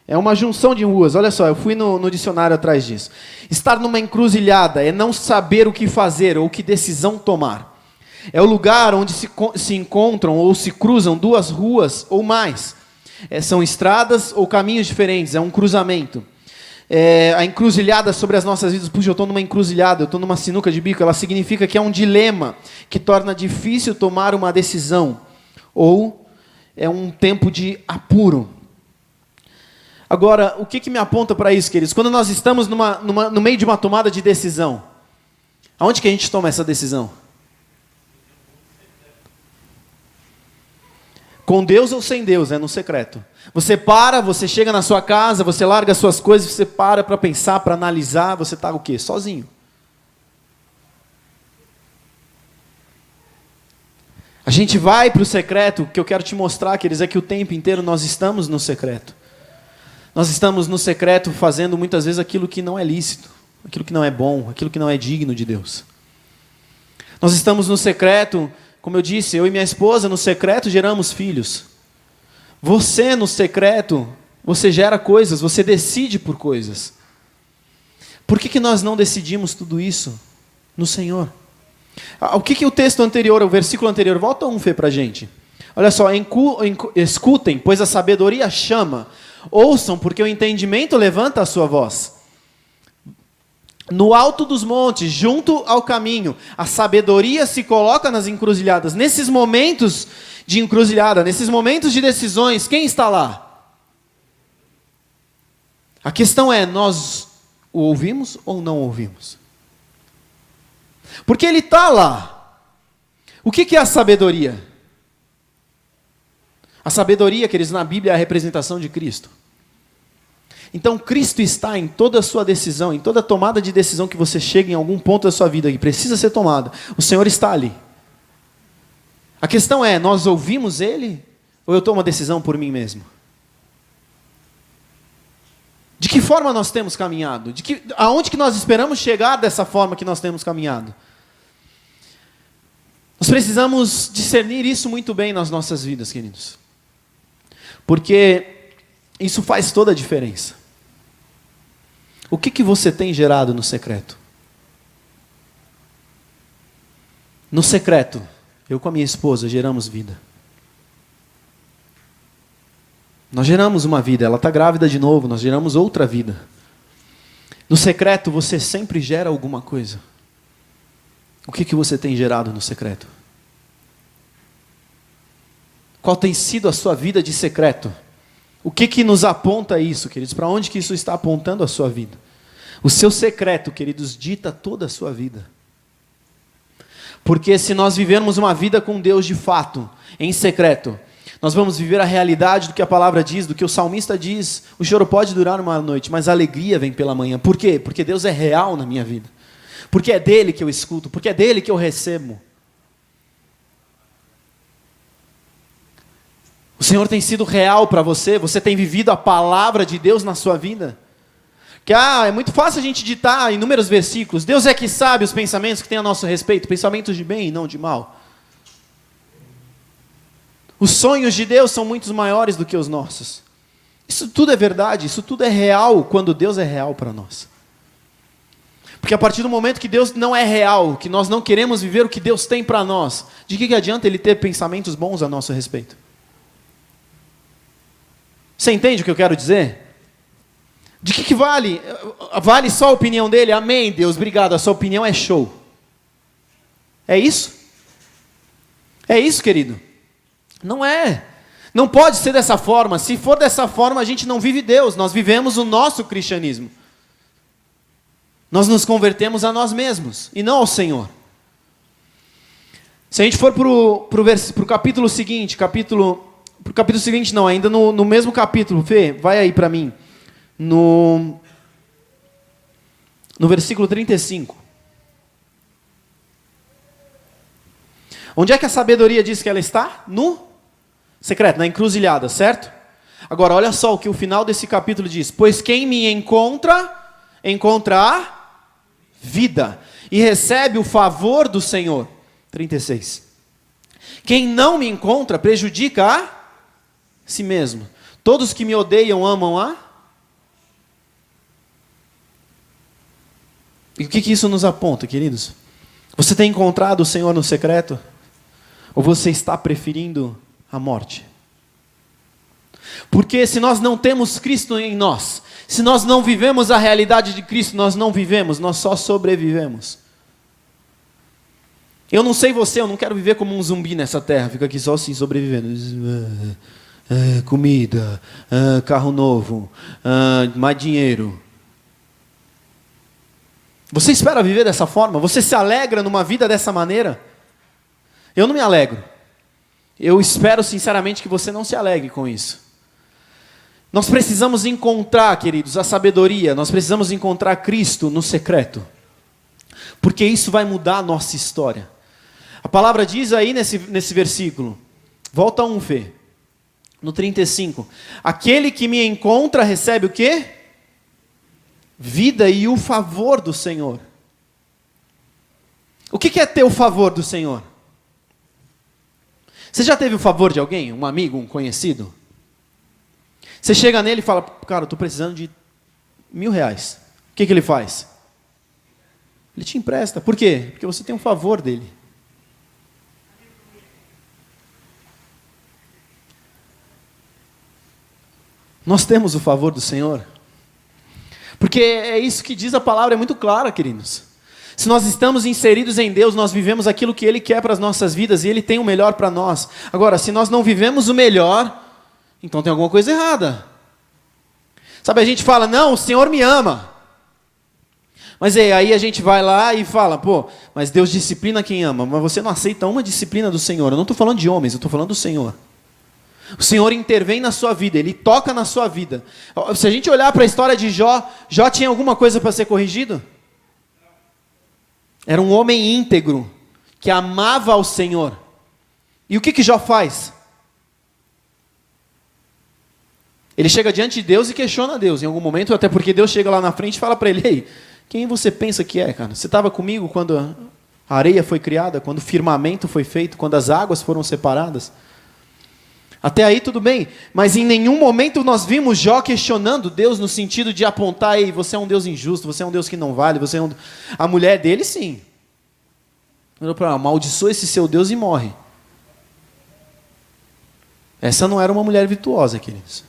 É uma junção de ruas. Olha só, eu fui no dicionário atrás disso. Estar numa encruzilhada é não saber o que fazer ou que decisão tomar. É o lugar onde se encontram ou se cruzam duas ruas ou mais. São estradas ou caminhos diferentes, é um cruzamento. A encruzilhada sobre as nossas vidas, puxa, eu estou numa encruzilhada, eu estou numa sinuca de bico, ela significa que é um dilema que torna difícil tomar uma decisão. Ou é um tempo de apuro. Agora, o que me aponta para isso, queridos? Quando nós estamos no meio de uma tomada de decisão, aonde que a gente toma essa decisão? Com Deus ou sem Deus, no secreto. Você chega na sua casa, você larga as suas coisas, você para pensar, para analisar, você está o quê? Sozinho. A gente vai para o secreto, o que eu quero te mostrar, queridos, é que o tempo inteiro nós estamos no secreto. Nós estamos no secreto fazendo muitas vezes aquilo que não é lícito, aquilo que não é bom, aquilo que não é digno de Deus. Nós estamos no secreto, como eu disse, eu e minha esposa no secreto geramos filhos. Você no secreto, você gera coisas, você decide por coisas. Por que nós não decidimos tudo isso no Senhor? O que o texto anterior, o versículo anterior, volta um Fê para a gente. Olha só, escutem, pois a sabedoria chama. Ouçam, porque o entendimento levanta a sua voz. No alto dos montes, junto ao caminho, a sabedoria se coloca nas encruzilhadas. Nesses momentos de encruzilhada, nesses momentos de decisões, quem está lá? A questão é, nós o ouvimos ou não ouvimos? Porque ele está lá. O que é a sabedoria? A sabedoria, queridos, na Bíblia é a representação de Cristo. Então, Cristo está em toda a sua decisão, em toda tomada de decisão que você chega em algum ponto da sua vida que precisa ser tomada. O Senhor está ali. A questão é, nós ouvimos Ele ou eu tomo a decisão por mim mesmo? De que forma nós temos caminhado? Aonde que nós esperamos chegar dessa forma que nós temos caminhado? Nós precisamos discernir isso muito bem nas nossas vidas, queridos. Porque isso faz toda a diferença. O que você tem gerado no secreto? No secreto, eu com a minha esposa geramos vida. Nós geramos uma vida, ela está grávida de novo, nós geramos outra vida. No secreto, você sempre gera alguma coisa. O que você tem gerado no secreto? Qual tem sido a sua vida de secreto? O que nos aponta isso, queridos? Para onde que isso está apontando a sua vida? O seu secreto, queridos, dita toda a sua vida. Porque se nós vivermos uma vida com Deus de fato, em secreto, nós vamos viver a realidade do que a palavra diz, do que o salmista diz. O choro pode durar uma noite, mas a alegria vem pela manhã. Por quê? Porque Deus é real na minha vida. Porque é dele que eu escuto, porque é dele que eu recebo. O Senhor tem sido real para você? Você tem vivido a palavra de Deus na sua vida? Que é muito fácil a gente ditar inúmeros versículos. Deus é que sabe os pensamentos que tem a nosso respeito, pensamentos de bem e não de mal. Os sonhos de Deus são muito maiores do que os nossos. Isso tudo é verdade, isso tudo é real quando Deus é real para nós. Porque a partir do momento que Deus não é real, que nós não queremos viver o que Deus tem para nós, de que adianta Ele ter pensamentos bons a nosso respeito? Você entende o que eu quero dizer? De que vale? Vale só a opinião dele? Amém, Deus, obrigado, a sua opinião é show. É isso? É isso, querido? Não é. Não pode ser dessa forma. Se for dessa forma, a gente não vive Deus. Nós vivemos o nosso cristianismo. Nós nos convertemos a nós mesmos e não ao Senhor. Se a gente for para o capítulo seguinte, pro capítulo seguinte não, ainda no mesmo capítulo, Fê, vai aí para mim. No versículo 35. Onde é que a sabedoria diz que ela está? No secreto, na encruzilhada, certo? Agora, olha só o que o final desse capítulo diz. Pois quem me encontra a vida e recebe o favor do Senhor. 36. Quem não me encontra prejudica a si mesmo. Todos que me odeiam amam a E o que isso nos aponta, queridos? Você tem encontrado o Senhor no secreto? Ou você está preferindo a morte? Porque se nós não temos Cristo em nós, se nós não vivemos a realidade de Cristo, nós não vivemos, nós só sobrevivemos. Eu não sei você, eu não quero viver como um zumbi nessa terra, fico aqui só assim sobrevivendo. Comida, carro novo, mais dinheiro. Você espera viver dessa forma? Você se alegra numa vida dessa maneira? Eu não me alegro. Eu espero sinceramente que você não se alegre com isso. Nós precisamos encontrar, queridos, a sabedoria, nós precisamos encontrar Cristo no secreto. Porque isso vai mudar a nossa história. A palavra diz aí nesse versículo, volta a 1, Fê, no 35. Aquele que me encontra recebe o quê? Vida e o favor do Senhor. O que é ter o favor do Senhor? Você já teve o favor de alguém? Um amigo, um conhecido? Você chega nele e fala, cara, eu estou precisando de R$1.000. O que ele faz? Ele te empresta. Por quê? Porque você tem um favor dele. Nós temos o favor do Senhor. Porque é isso que diz a palavra, é muito clara, queridos. Se nós estamos inseridos em Deus, nós vivemos aquilo que Ele quer para as nossas vidas e Ele tem o melhor para nós. Agora, se nós não vivemos o melhor, então tem alguma coisa errada. Sabe, a gente fala, não, o Senhor me ama. Mas aí a gente vai lá e fala, pô, mas Deus disciplina quem ama. Mas você não aceita uma disciplina do Senhor. Eu não estou falando de homens, eu estou falando do Senhor. O Senhor intervém na sua vida, Ele toca na sua vida. Se a gente olhar para a história de Jó, Jó tinha alguma coisa para ser corrigido? Era um homem íntegro, que amava ao Senhor. E o que Jó faz? Ele chega diante de Deus e questiona Deus em algum momento, até porque Deus chega lá na frente e fala para ele, ei, quem você pensa que é, cara? Você estava comigo quando a areia foi criada, quando o firmamento foi feito, quando as águas foram separadas? Até aí tudo bem, mas em nenhum momento nós vimos Jó questionando Deus no sentido de apontar, ei, você é um Deus injusto, você é um Deus que não vale, você é um... A mulher dele sim. Amaldiçoa esse seu Deus e morre. Essa não era uma mulher virtuosa, queridos.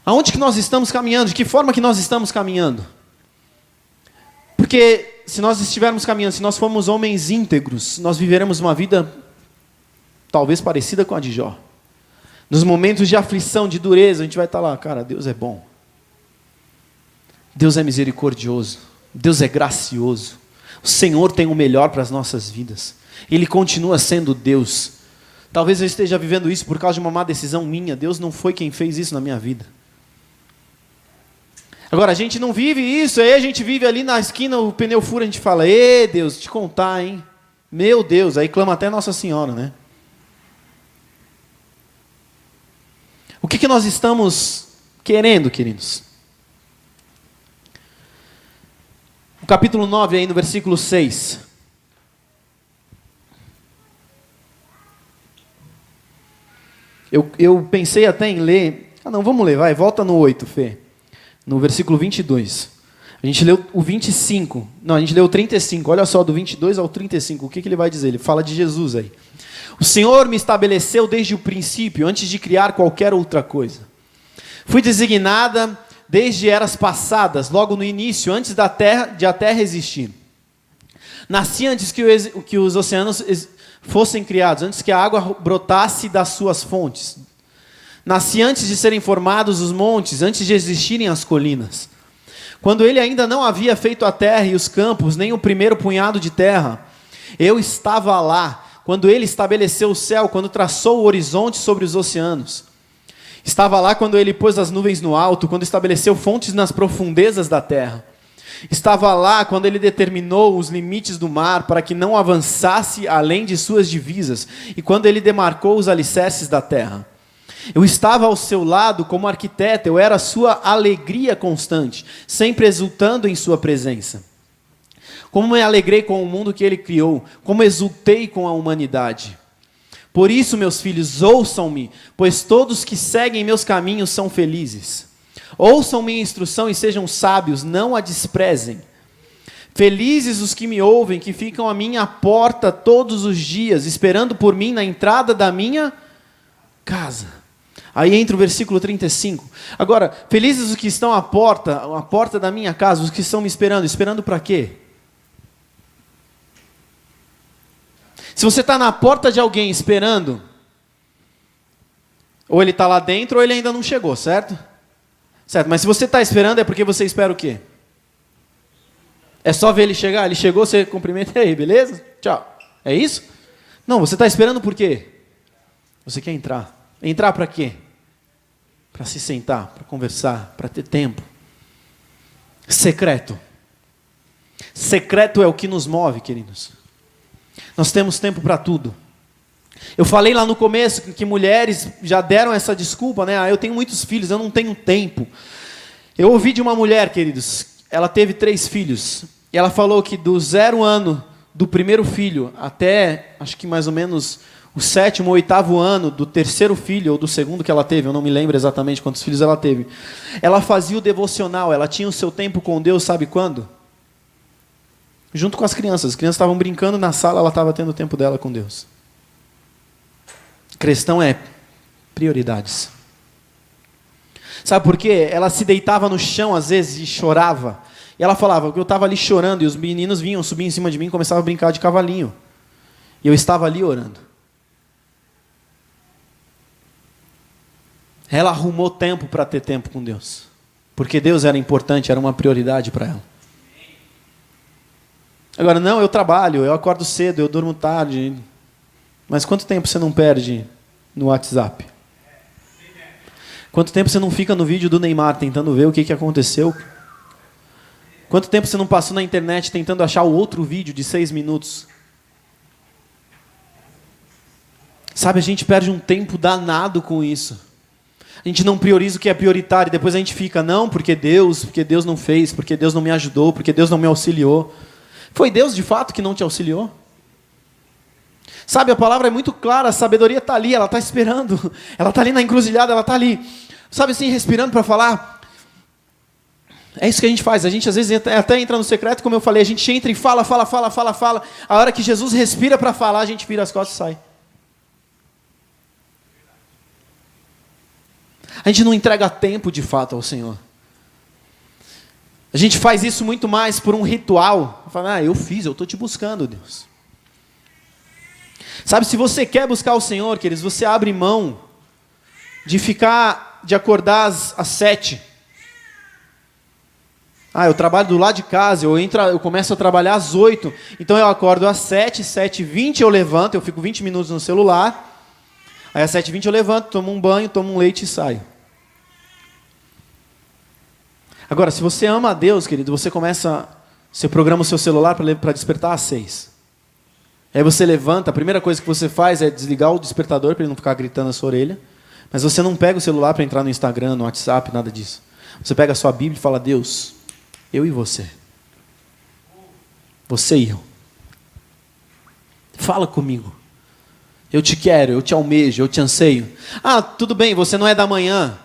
Aonde que nós estamos caminhando? De que forma que nós estamos caminhando? Porque se nós estivermos caminhando, se nós formos homens íntegros, nós viveremos uma vida talvez parecida com a de Jó. Nos momentos de aflição, de dureza, a gente vai estar lá, cara, Deus é bom. Deus é misericordioso. Deus é gracioso. O Senhor tem o melhor para as nossas vidas. Ele continua sendo Deus. Talvez eu esteja vivendo isso por causa de uma má decisão minha. Deus não foi quem fez isso na minha vida. Agora, a gente não vive isso, aí a gente vive ali na esquina, o pneu fura, a gente fala, ê Deus, te contar, hein? Meu Deus, aí clama até Nossa Senhora, né? O que nós estamos querendo, queridos? O capítulo 9, aí no versículo 6. Eu pensei até em ler... não, vamos ler, vai, volta no 8, Fê. No versículo 22. A gente leu o 25. Não, a gente leu o 35. Olha só, do 22 ao 35. O que ele vai dizer? Ele fala de Jesus aí. O Senhor me estabeleceu desde o princípio, antes de criar qualquer outra coisa. Fui designada desde eras passadas, logo no início, antes de a terra existir. Nasci antes que os oceanos fossem criados, antes que a água brotasse das suas fontes. Nasci antes de serem formados os montes, antes de existirem as colinas. Quando Ele ainda não havia feito a terra e os campos, nem o primeiro punhado de terra, eu estava lá. Quando Ele estabeleceu o céu, quando traçou o horizonte sobre os oceanos. Estava lá quando Ele pôs as nuvens no alto, quando estabeleceu fontes nas profundezas da terra. Estava lá quando Ele determinou os limites do mar para que não avançasse além de suas divisas, e quando Ele demarcou os alicerces da terra. Eu estava ao seu lado como arquiteto, eu era a sua alegria constante, sempre exultando em sua presença. Como me alegrei com o mundo que Ele criou, como exultei com a humanidade. Por isso, meus filhos, ouçam-me, pois todos que seguem meus caminhos são felizes. Ouçam minha instrução e sejam sábios, não a desprezem. Felizes os que me ouvem, que ficam à minha porta todos os dias, esperando por mim na entrada da minha casa. Aí entra o versículo 35. Agora, felizes os que estão à porta da minha casa, os que estão me esperando. Esperando para quê? Se você está na porta de alguém esperando, ou ele está lá dentro, ou ele ainda não chegou, certo? Certo, mas se você está esperando, é porque você espera o quê? É só ver ele chegar? Ele chegou, você cumprimenta aí, beleza? Tchau. É isso? Não, você está esperando por quê? Você quer entrar. Entrar para quê? Para se sentar, para conversar, para ter tempo. Secreto. Secreto é o que nos move, queridos. Nós temos tempo para tudo. Eu falei lá no começo que mulheres já deram essa desculpa, né? Eu tenho muitos filhos, eu não tenho tempo. Eu ouvi de uma mulher, queridos, ela teve 3 filhos. E ela falou que do 0 ano do primeiro filho até, acho que mais ou menos o 7º ou 8º ano do terceiro filho, ou do segundo que ela teve, eu não me lembro exatamente quantos filhos ela teve. Ela fazia o devocional, ela tinha o seu tempo com Deus, sabe quando? Junto com as crianças estavam brincando na sala, ela estava tendo o tempo dela com Deus. A questão é prioridades. Sabe por quê? Ela se deitava no chão às vezes e chorava. E ela falava que eu estava ali chorando e os meninos vinham subir em cima de mim e começavam a brincar de cavalinho. E eu estava ali orando. Ela arrumou tempo para ter tempo com Deus. Porque Deus era importante, era uma prioridade para ela. Agora, não, eu trabalho, eu acordo cedo, eu durmo tarde. Mas quanto tempo você não perde no WhatsApp? Quanto tempo você não fica no vídeo do Neymar tentando ver o que aconteceu? Quanto tempo você não passou na internet tentando achar o outro vídeo de 6 minutos? Sabe, a gente perde um tempo danado com isso. A gente não prioriza o que é prioritário, e depois a gente fica, não, porque Deus não fez, porque Deus não me ajudou, porque Deus não me auxiliou. Foi Deus de fato que não te auxiliou? Sabe, a palavra é muito clara, a sabedoria está ali, ela está esperando, ela está ali na encruzilhada, ela está ali, sabe assim, respirando para falar. É isso que a gente faz, a gente às vezes até entra no secreto, como eu falei, a gente entra e fala, a hora que Jesus respira para falar, a gente vira as costas e sai. A gente não entrega tempo de fato ao Senhor. A gente faz isso muito mais por um ritual. Fala, eu fiz, eu estou te buscando, Deus. Sabe, se você quer buscar o Senhor, queridos, você abre mão de acordar às 7. Eu trabalho do lado de casa, eu começo a trabalhar às 8. Então eu acordo às 7, 7h20 eu levanto, eu fico 20 minutos no celular. Aí às 7h20 eu levanto, tomo um banho, tomo um leite e saio. Agora, se você ama a Deus, querido, você programa o seu celular para despertar às 6. Aí você levanta, a primeira coisa que você faz é desligar o despertador para ele não ficar gritando na sua orelha. Mas você não pega o celular para entrar no Instagram, no WhatsApp, nada disso. Você pega a sua Bíblia e fala, Deus, eu e você. Você e eu. Fala comigo. Eu te quero, eu te almejo, eu te anseio. Tudo bem, você não é da manhã.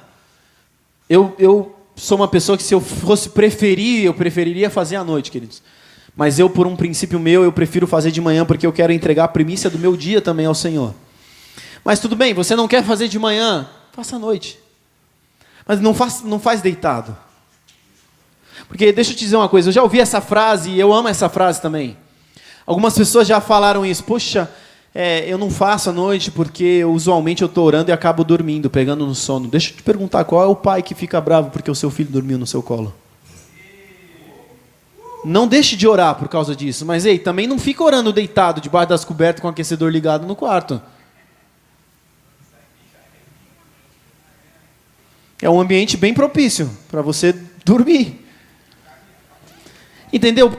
Eu sou uma pessoa que se eu fosse preferir, eu preferiria fazer à noite, queridos. Mas eu, por um princípio meu, eu prefiro fazer de manhã porque eu quero entregar a primícia do meu dia também ao Senhor. Mas tudo bem, você não quer fazer de manhã? Faça à noite. Mas não faz deitado. Porque deixa eu te dizer uma coisa, eu já ouvi essa frase e eu amo essa frase também. Algumas pessoas já falaram isso, poxa, eu não faço à noite porque usualmente eu estou orando e acabo dormindo, pegando no sono. Deixa eu te perguntar, qual é o pai que fica bravo porque o seu filho dormiu no seu colo? Não deixe de orar por causa disso, mas também não fica orando deitado, debaixo das cobertas com o aquecedor ligado no quarto. É um ambiente bem propício para você dormir. Entendeu?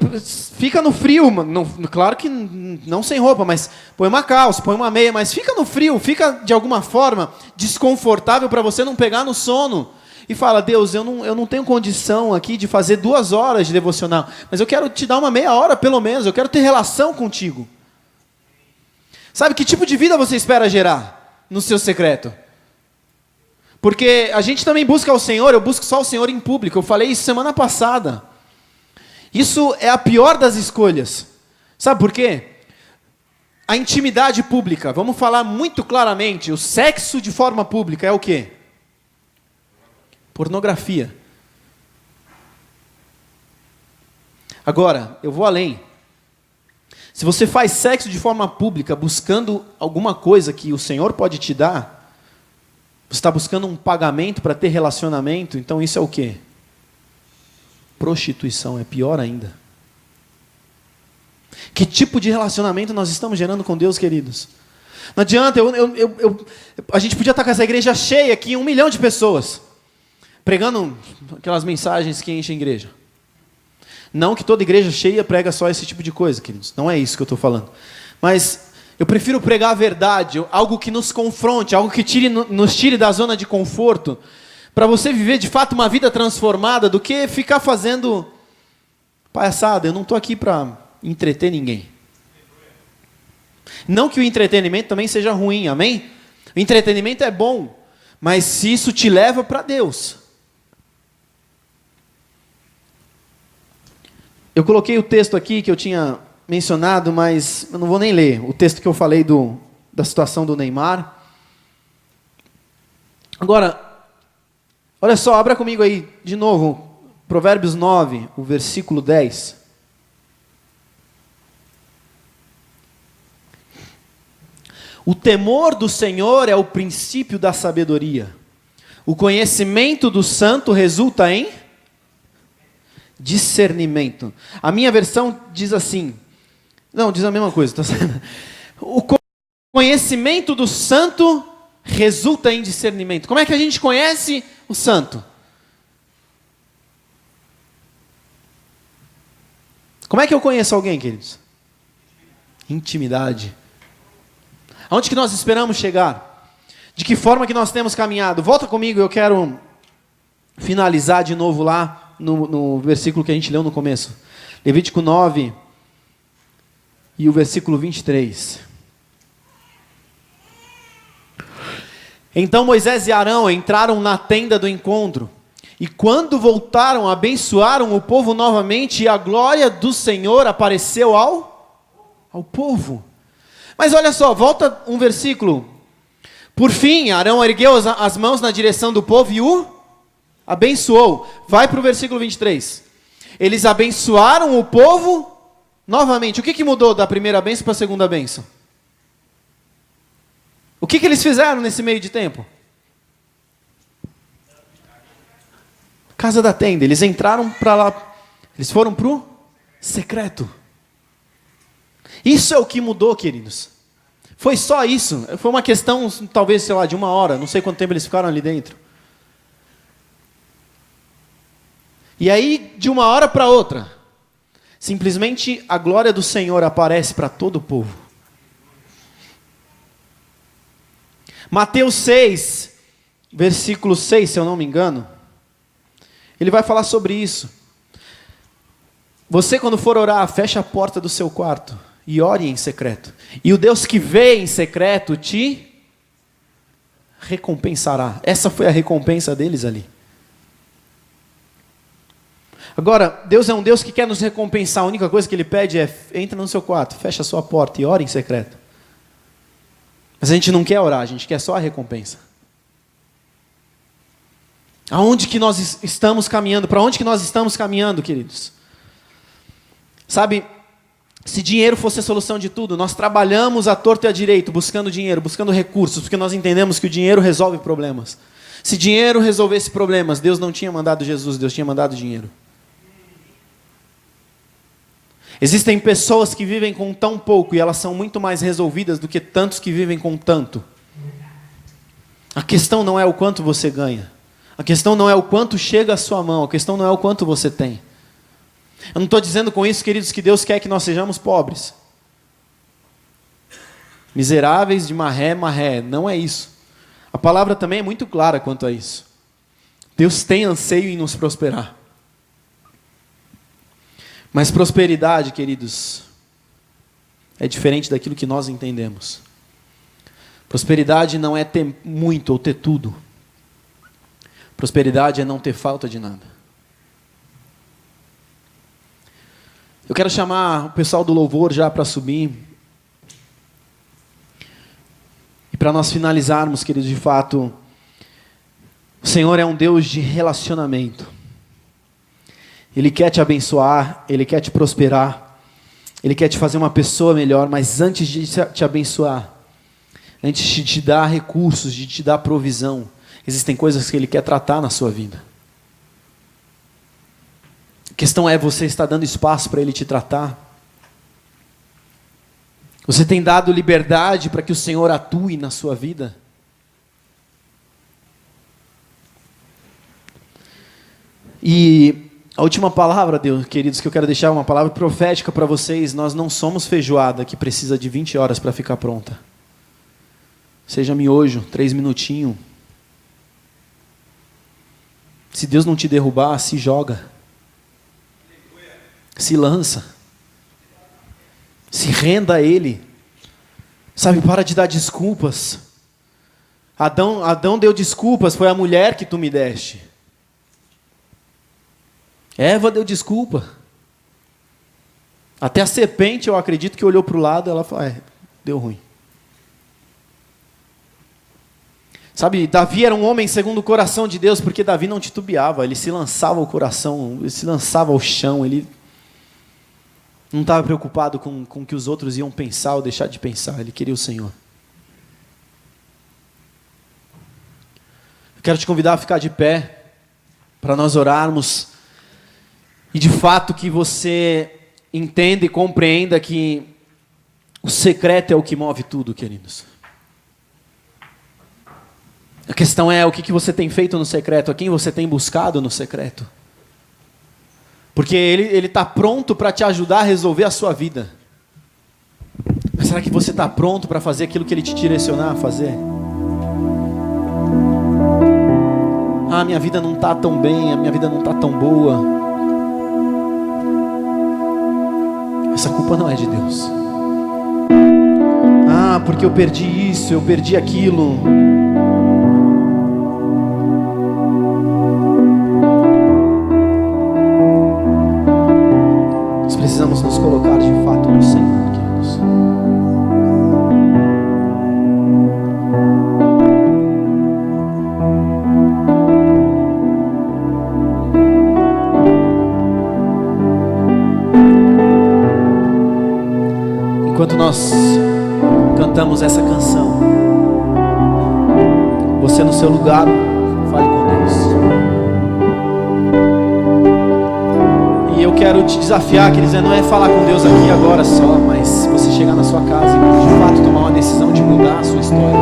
Fica no frio, claro que não sem roupa, mas põe uma calça, põe uma meia, mas fica no frio, fica de alguma forma desconfortável para você não pegar no sono. E fala, Deus, eu não tenho condição aqui de fazer 2 horas de devocional, mas eu quero te dar uma meia hora pelo menos, eu quero ter relação contigo. Sabe que tipo de vida você espera gerar no seu secreto? Porque a gente também busca o Senhor, eu busco só o Senhor em público. Eu falei isso semana passada. Isso é a pior das escolhas. Sabe por quê? A intimidade pública, vamos falar muito claramente, o sexo de forma pública é o quê? Pornografia. Agora, eu vou além. Se você faz sexo de forma pública, buscando alguma coisa que o Senhor pode te dar, você está buscando um pagamento para ter relacionamento, então isso é o quê? Prostituição, é pior ainda. Que tipo de relacionamento nós estamos gerando com Deus, queridos? Não adianta, a gente podia estar com essa igreja cheia aqui, 1 milhão de pessoas, pregando aquelas mensagens que enchem a igreja. Não que toda igreja cheia prega só esse tipo de coisa, queridos. Não é isso que eu estou falando. Mas eu prefiro pregar a verdade, algo que nos confronte, algo que nos tire da zona de conforto, para você viver de fato uma vida transformada, do que ficar fazendo palhaçada. Eu não estou aqui para entreter ninguém. Não que o entretenimento também seja ruim, amém? O entretenimento é bom, mas se isso te leva para Deus. Eu coloquei o texto aqui que eu tinha mencionado, mas eu não vou nem ler. O texto que eu falei da situação do Neymar. Agora, olha só, abra comigo aí, de novo, Provérbios 9, o versículo 10. O temor do Senhor é o princípio da sabedoria. O conhecimento do santo resulta em discernimento. A minha versão diz assim, não, diz a mesma coisa, tá certo? O conhecimento do santo resulta em discernimento. Como é que a gente conhece o santo? Como é que eu conheço alguém, queridos? Intimidade. Aonde que nós esperamos chegar? De que forma que nós temos caminhado? Volta comigo, eu quero finalizar de novo lá no versículo que a gente leu no começo. Levítico 9 e o versículo 23. Então Moisés e Arão entraram na tenda do encontro, e quando voltaram, abençoaram o povo novamente, e a glória do Senhor apareceu ao povo. Mas olha só, volta um versículo. Por fim, Arão ergueu as mãos na direção do povo e o abençoou. Vai para o versículo 23. Eles abençoaram o povo novamente. O que mudou da primeira bênção para a segunda bênção? O que eles fizeram nesse meio de tempo? Casa da tenda. Eles entraram para lá. Eles foram para o secreto. Isso é o que mudou, queridos. Foi só isso. Foi uma questão, talvez, sei lá, de 1 hora. Não sei quanto tempo eles ficaram ali dentro. E aí, de 1 hora para outra, simplesmente a glória do Senhor aparece para todo o povo. Mateus 6, versículo 6, se eu não me engano, ele vai falar sobre isso. Você, quando for orar, fecha a porta do seu quarto e ore em secreto. E o Deus que vê em secreto te recompensará. Essa foi a recompensa deles ali. Agora, Deus é um Deus que quer nos recompensar. A única coisa que Ele pede é, entra no seu quarto, fecha a sua porta e ore em secreto. Mas a gente não quer orar, a gente quer só a recompensa. Aonde que nós estamos caminhando? Para onde que nós estamos caminhando, queridos? Sabe, se dinheiro fosse a solução de tudo, nós trabalhamos à torto e à direito, buscando dinheiro, buscando recursos, porque nós entendemos que o dinheiro resolve problemas. Se dinheiro resolvesse problemas, Deus não tinha mandado Jesus, Deus tinha mandado dinheiro. Existem pessoas que vivem com tão pouco e elas são muito mais resolvidas do que tantos que vivem com tanto. A questão não é o quanto você ganha. A questão não é o quanto chega à sua mão. A questão não é o quanto você tem. Eu não estou dizendo com isso, queridos, que Deus quer que nós sejamos pobres. Miseráveis de marré, marré. Não é isso. A palavra também é muito clara quanto a isso. Deus tem anseio em nos prosperar. Mas prosperidade, queridos, é diferente daquilo que nós entendemos. Prosperidade não é ter muito ou ter tudo. Prosperidade é não ter falta de nada. Eu quero chamar o pessoal do louvor já para subir. E para nós finalizarmos, queridos, de fato, o Senhor é um Deus de relacionamento. Ele quer te abençoar, Ele quer te prosperar, Ele quer te fazer uma pessoa melhor, mas antes de te abençoar, antes de te dar recursos, de te dar provisão, existem coisas que Ele quer tratar na sua vida. A questão é, você está dando espaço para Ele te tratar? Você tem dado liberdade para que o Senhor atue na sua vida? E a última palavra, Deus, queridos, que eu quero deixar é uma palavra profética para vocês. Nós não somos feijoada que precisa de 20 horas para ficar pronta. Seja miojo, 3 minutinhos. Se Deus não te derrubar, se joga. Se lança. Se renda a Ele. Sabe, para de dar desculpas. Adão deu desculpas, foi a mulher que tu me deste. Eva deu desculpa. Até a serpente, eu acredito que olhou para o lado, ela falou, deu ruim. Sabe, Davi era um homem segundo o coração de Deus, porque Davi não titubeava, ele se lançava ao coração, ele se lançava ao chão, ele não estava preocupado com o que os outros iam pensar ou deixar de pensar, ele queria o Senhor. Eu quero te convidar a ficar de pé, para nós orarmos, e de fato que você entenda e compreenda que o secreto é o que move tudo, queridos. A questão é o que você tem feito no secreto, a quem você tem buscado no secreto. Porque Ele está pronto para te ajudar a resolver a sua vida. Mas será que você está pronto para fazer aquilo que Ele te direcionar a fazer? Minha vida não está tão bem, a minha vida não está tão boa. Essa culpa não é de Deus. Porque eu perdi isso, eu perdi aquilo. Nós precisamos nos colocar de fato no Senhor, queridos. Enquanto nós cantamos essa canção, você no seu lugar, fale com Deus. E eu quero te desafiar, quer dizer, não é falar com Deus aqui agora só, mas você chegar na sua casa e de fato tomar uma decisão de mudar a sua história,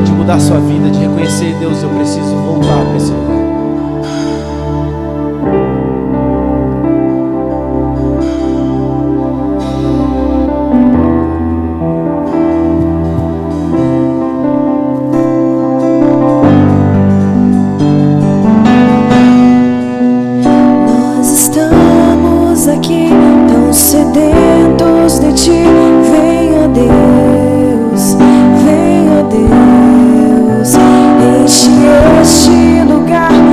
de mudar a sua vida, de reconhecer, Deus, eu preciso voltar para esse lugar. Sedentos de ti, venha Deus, enche este lugar.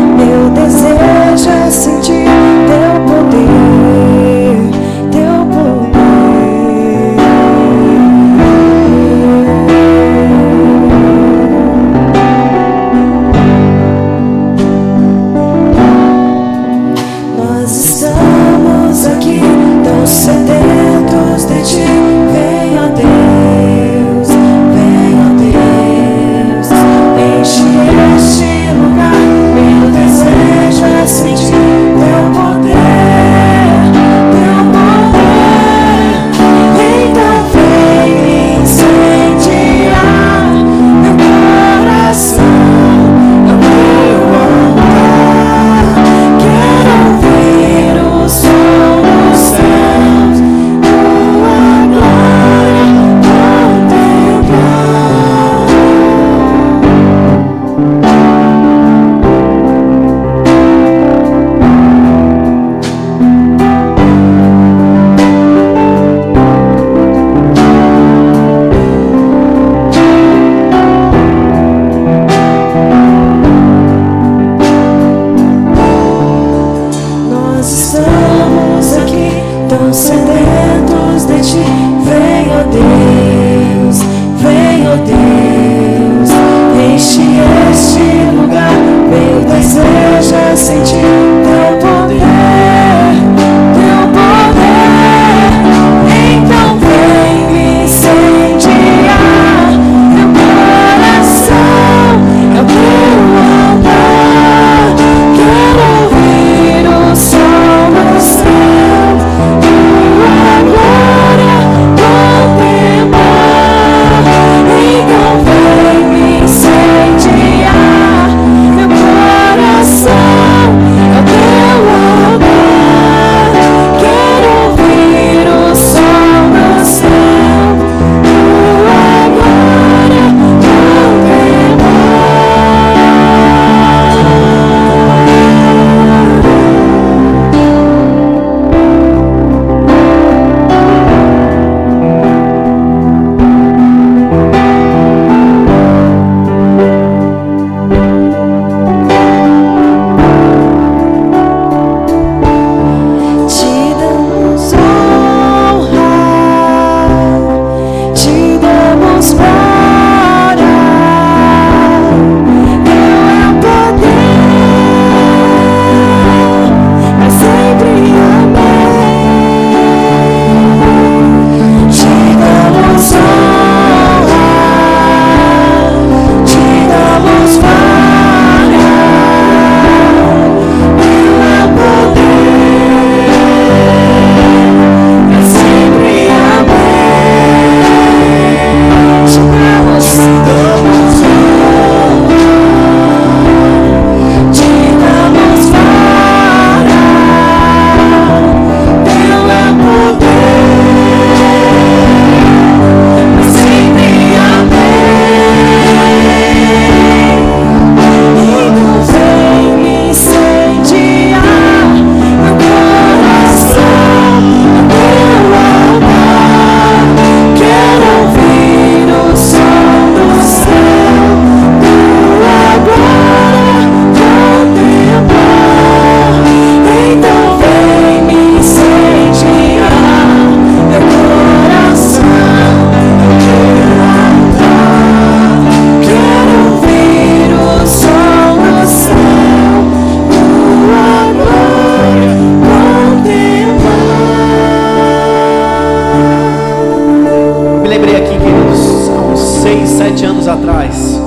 anos atrás,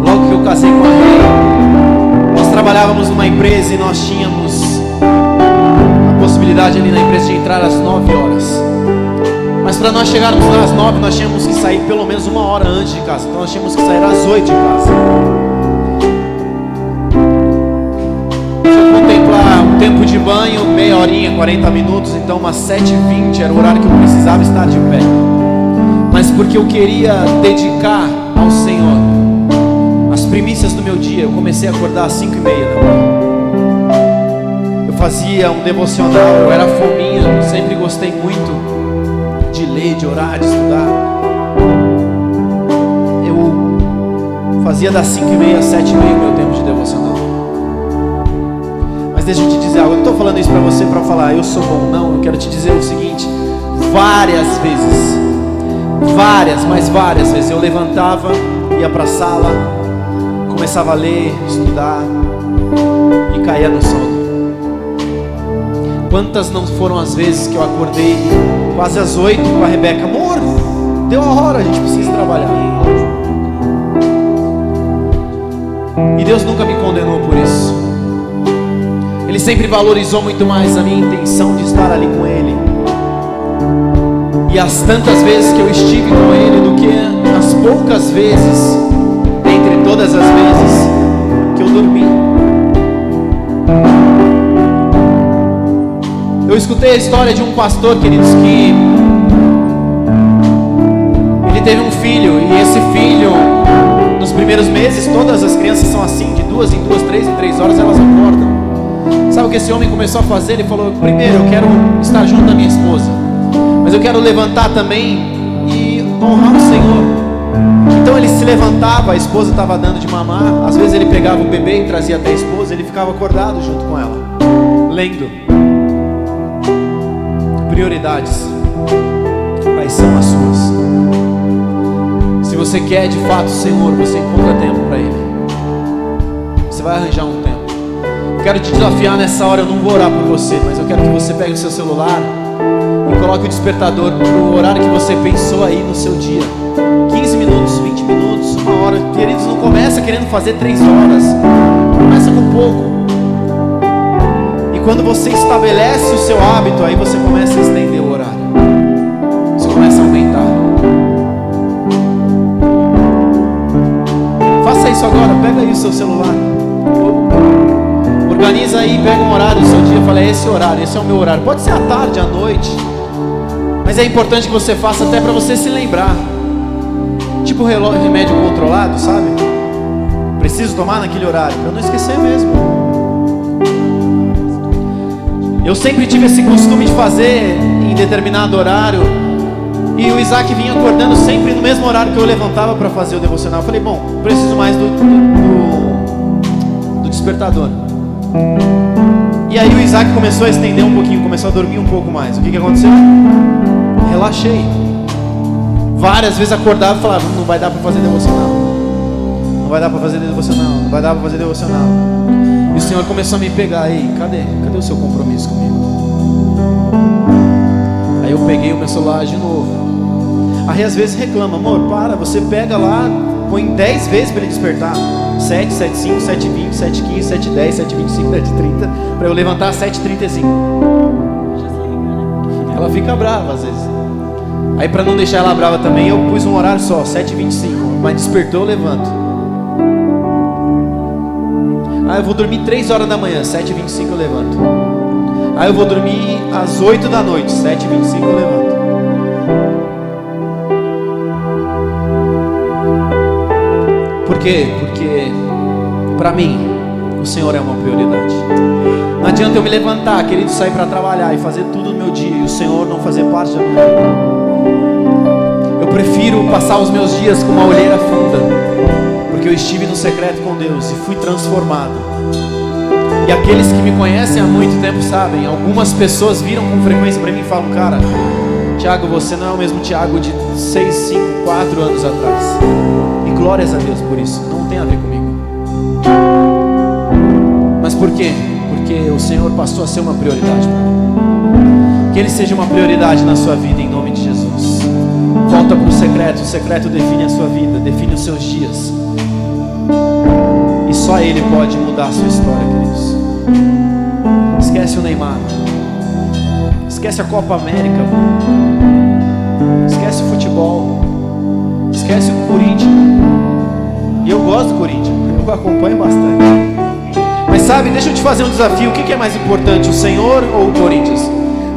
logo que eu casei com a Rei, nós trabalhávamos numa empresa e nós tínhamos a possibilidade ali na empresa de entrar às 9 horas. Mas para nós chegarmos às 9, nós tínhamos que sair pelo menos 1 hora antes de casa. Então nós tínhamos que sair às 8 de casa. Deixa eu contemplar um tempo de banho, meia horinha, 40 minutos. Então umas 7h20 era o horário que eu precisava estar de pé. Mas porque eu queria dedicar ao Senhor as primícias do meu dia, eu comecei a acordar às 5h30 da manhã. Eu fazia um devocional, eu era fominha, sempre gostei muito de ler, de orar, de estudar. Eu fazia das 5h30 às 7h30 o meu tempo de devocional. Mas deixa eu te dizer algo, eu não estou falando isso para você para falar eu sou bom, não. Eu quero te dizer o seguinte: várias vezes, mas várias vezes eu levantava, ia para a sala, começava a ler, estudar e caía no sono. Quantas não foram as vezes que eu acordei quase às 8 com a Rebeca: amor, deu a hora, a gente precisa trabalhar. E Deus nunca me condenou por isso. Ele sempre valorizou muito mais a minha intenção de estar ali com Ele, e as tantas vezes que eu estive com Ele, do que as poucas vezes, entre todas as vezes, que eu dormi. Eu escutei a história de um pastor, queridos, que ele teve um filho, e esse filho, nos primeiros meses, todas as crianças são assim, de 2 em 2, 3 em 3 horas elas acordam. Sabe o que esse homem começou a fazer? Ele falou: primeiro, eu quero estar junto da minha esposa, mas eu quero levantar também e honrar o Senhor. Então ele se levantava, a esposa estava dando de mamar, às vezes ele pegava o bebê e trazia até a esposa, ele ficava acordado junto com ela, lendo. Prioridades, quais são as suas? Se você quer de fato o Senhor, você encontra tempo para Ele. Você vai arranjar um tempo. Eu quero te desafiar nessa hora. Eu não vou orar por você, mas eu quero que você pegue o seu celular e coloque o despertador para o horário que você pensou aí no seu dia. 15 minutos, 20 minutos, 1 hora. Queridos, não começa querendo fazer 3 horas. Começa com pouco. Quando você estabelece o seu hábito, aí você começa a estender o horário. Você começa a aumentar. Faça isso agora, pega aí o seu celular. Organiza aí, pega um horário do seu dia e fala: é esse horário, esse é o meu horário. Pode ser à tarde, à noite. Mas é importante que você faça até para você se lembrar. Tipo remédio controlado, sabe? Preciso tomar naquele horário, para eu não esquecer mesmo. Eu sempre tive esse costume de fazer em determinado horário, e o Isaac vinha acordando sempre no mesmo horário que eu levantava para fazer o devocional. Eu falei: bom, preciso mais do despertador. E aí o Isaac começou a estender um pouquinho, começou a dormir um pouco mais. O que aconteceu? Relaxei. Várias vezes acordava e falava: não vai dar para fazer devocional, não vai dar para fazer devocional, não vai dar para fazer devocional. E o Senhor começou a me pegar aí: cadê o seu compromisso comigo? Aí eu peguei o meu celular de novo. Aí às vezes reclama: amor, para, você pega lá, põe 10 vezes para ele despertar. 7, 7h05, 7h20, 7h15, 7h10, 7h25, 7h30, para eu levantar às 7h35. Ela fica brava às vezes. Aí para não deixar ela brava também, eu pus um horário só, 7h25. Mas despertou, eu levanto. Aí eu vou dormir 3 horas da manhã, 7h25 eu levanto. Aí eu vou dormir às 8 da noite, 7h25 eu levanto. Por quê? Porque para mim o Senhor é uma prioridade. Não adianta eu me levantar, querido, sair para trabalhar e fazer tudo no meu dia e o Senhor não fazer parte da minha vida. Eu prefiro passar os meus dias com uma olheira funda, porque eu estive no secreto com Deus e fui transformado. E aqueles que me conhecem há muito tempo sabem, algumas pessoas viram com frequência para mim e falam: cara, Tiago, você não é o mesmo Tiago de 6, 5, 4 anos atrás. E glórias a Deus por isso, não tem a ver comigo. Mas por quê? Porque o Senhor passou a ser uma prioridade para mim. Que Ele seja uma prioridade na sua vida, em nome de Jesus. Volta para o secreto define a sua vida, define os seus dias. E só Ele pode mudar a sua história, queridos. Esquece o Neymar. Esquece a Copa América. Esquece o futebol. Esquece o Corinthians. E eu gosto do Corinthians, eu acompanho bastante. Mas sabe, deixa eu te fazer um desafio. O que é mais importante, o Senhor ou o Corinthians?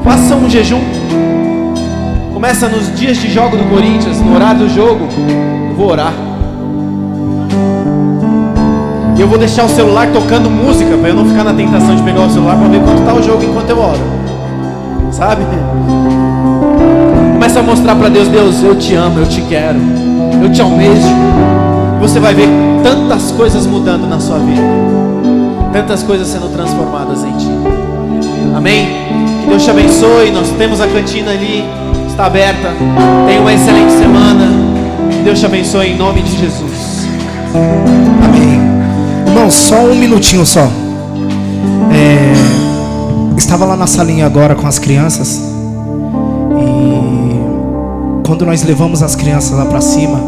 Faça um jejum. Começa nos dias de jogo do Corinthians, no horário do jogo, eu vou orar. E eu vou deixar o celular tocando música, para eu não ficar na tentação de pegar o celular para ver quanto está o jogo enquanto eu oro. Sabe? Começa a mostrar para Deus: Deus, eu te amo, eu te quero, eu te almejo. Você vai ver tantas coisas mudando na sua vida, tantas coisas sendo transformadas em ti. Amém? Que Deus te abençoe. Nós temos a cantina ali, está aberta. Tenha uma excelente semana. Que Deus te abençoe em nome de Jesus. Amém. Irmão, só um minutinho só. Estava lá na salinha agora com as crianças. E quando nós levamos as crianças lá pra cima,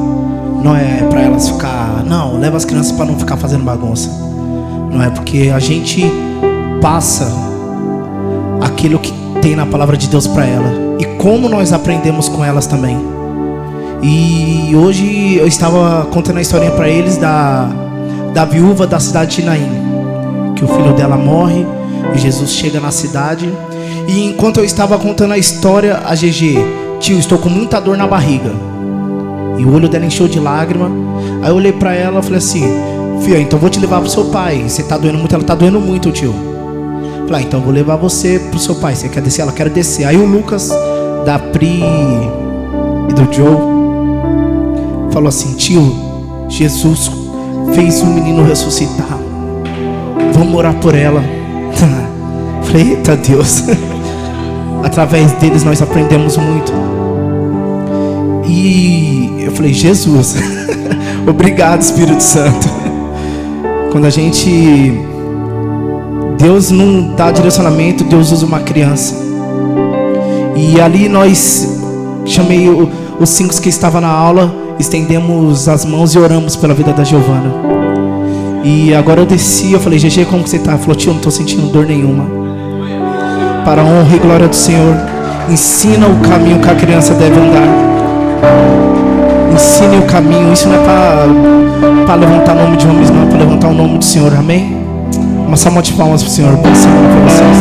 não é pra elas ficar... Não, leva as crianças pra não ficar fazendo bagunça. Não é, porque a gente passa aquilo que tem na palavra de Deus pra ela. E como nós aprendemos com elas também. E hoje eu estava contando a historinha pra eles da viúva da cidade de Naim, que o filho dela morre e Jesus chega na cidade. E enquanto eu estava contando a história, a GG: tio, estou com muita dor na barriga. E o olho dela encheu de lágrima. Aí eu olhei pra ela e falei assim: filha, então vou te levar pro seu pai. Você tá doendo muito? Ela tá doendo muito, tio. Falei: então vou levar você pro seu pai. Você quer descer? Ela: quero descer. Aí o Lucas, da Pri e do Joe, falou assim: tio, Jesus fez o menino ressuscitar, vamos orar por ela. Falei: eita Deus. Através deles nós aprendemos muito. E eu falei: Jesus, obrigado Espírito Santo. Quando a gente... Deus não dá direcionamento, Deus usa uma criança. E ali nós... Chamei os 5 que estavam na aula, estendemos as mãos e oramos pela vida da Giovana. E agora eu desci, eu falei: GG, como que você tá? Ela falou: tio, eu não tô sentindo dor nenhuma. Para a honra e glória do Senhor, ensina o caminho que a criança deve andar. Ensine o caminho. Isso não é para levantar o nome de homens, não, é para levantar o nome do Senhor. Amém? Uma salva de palmas para o Senhor. Boa semana para vocês.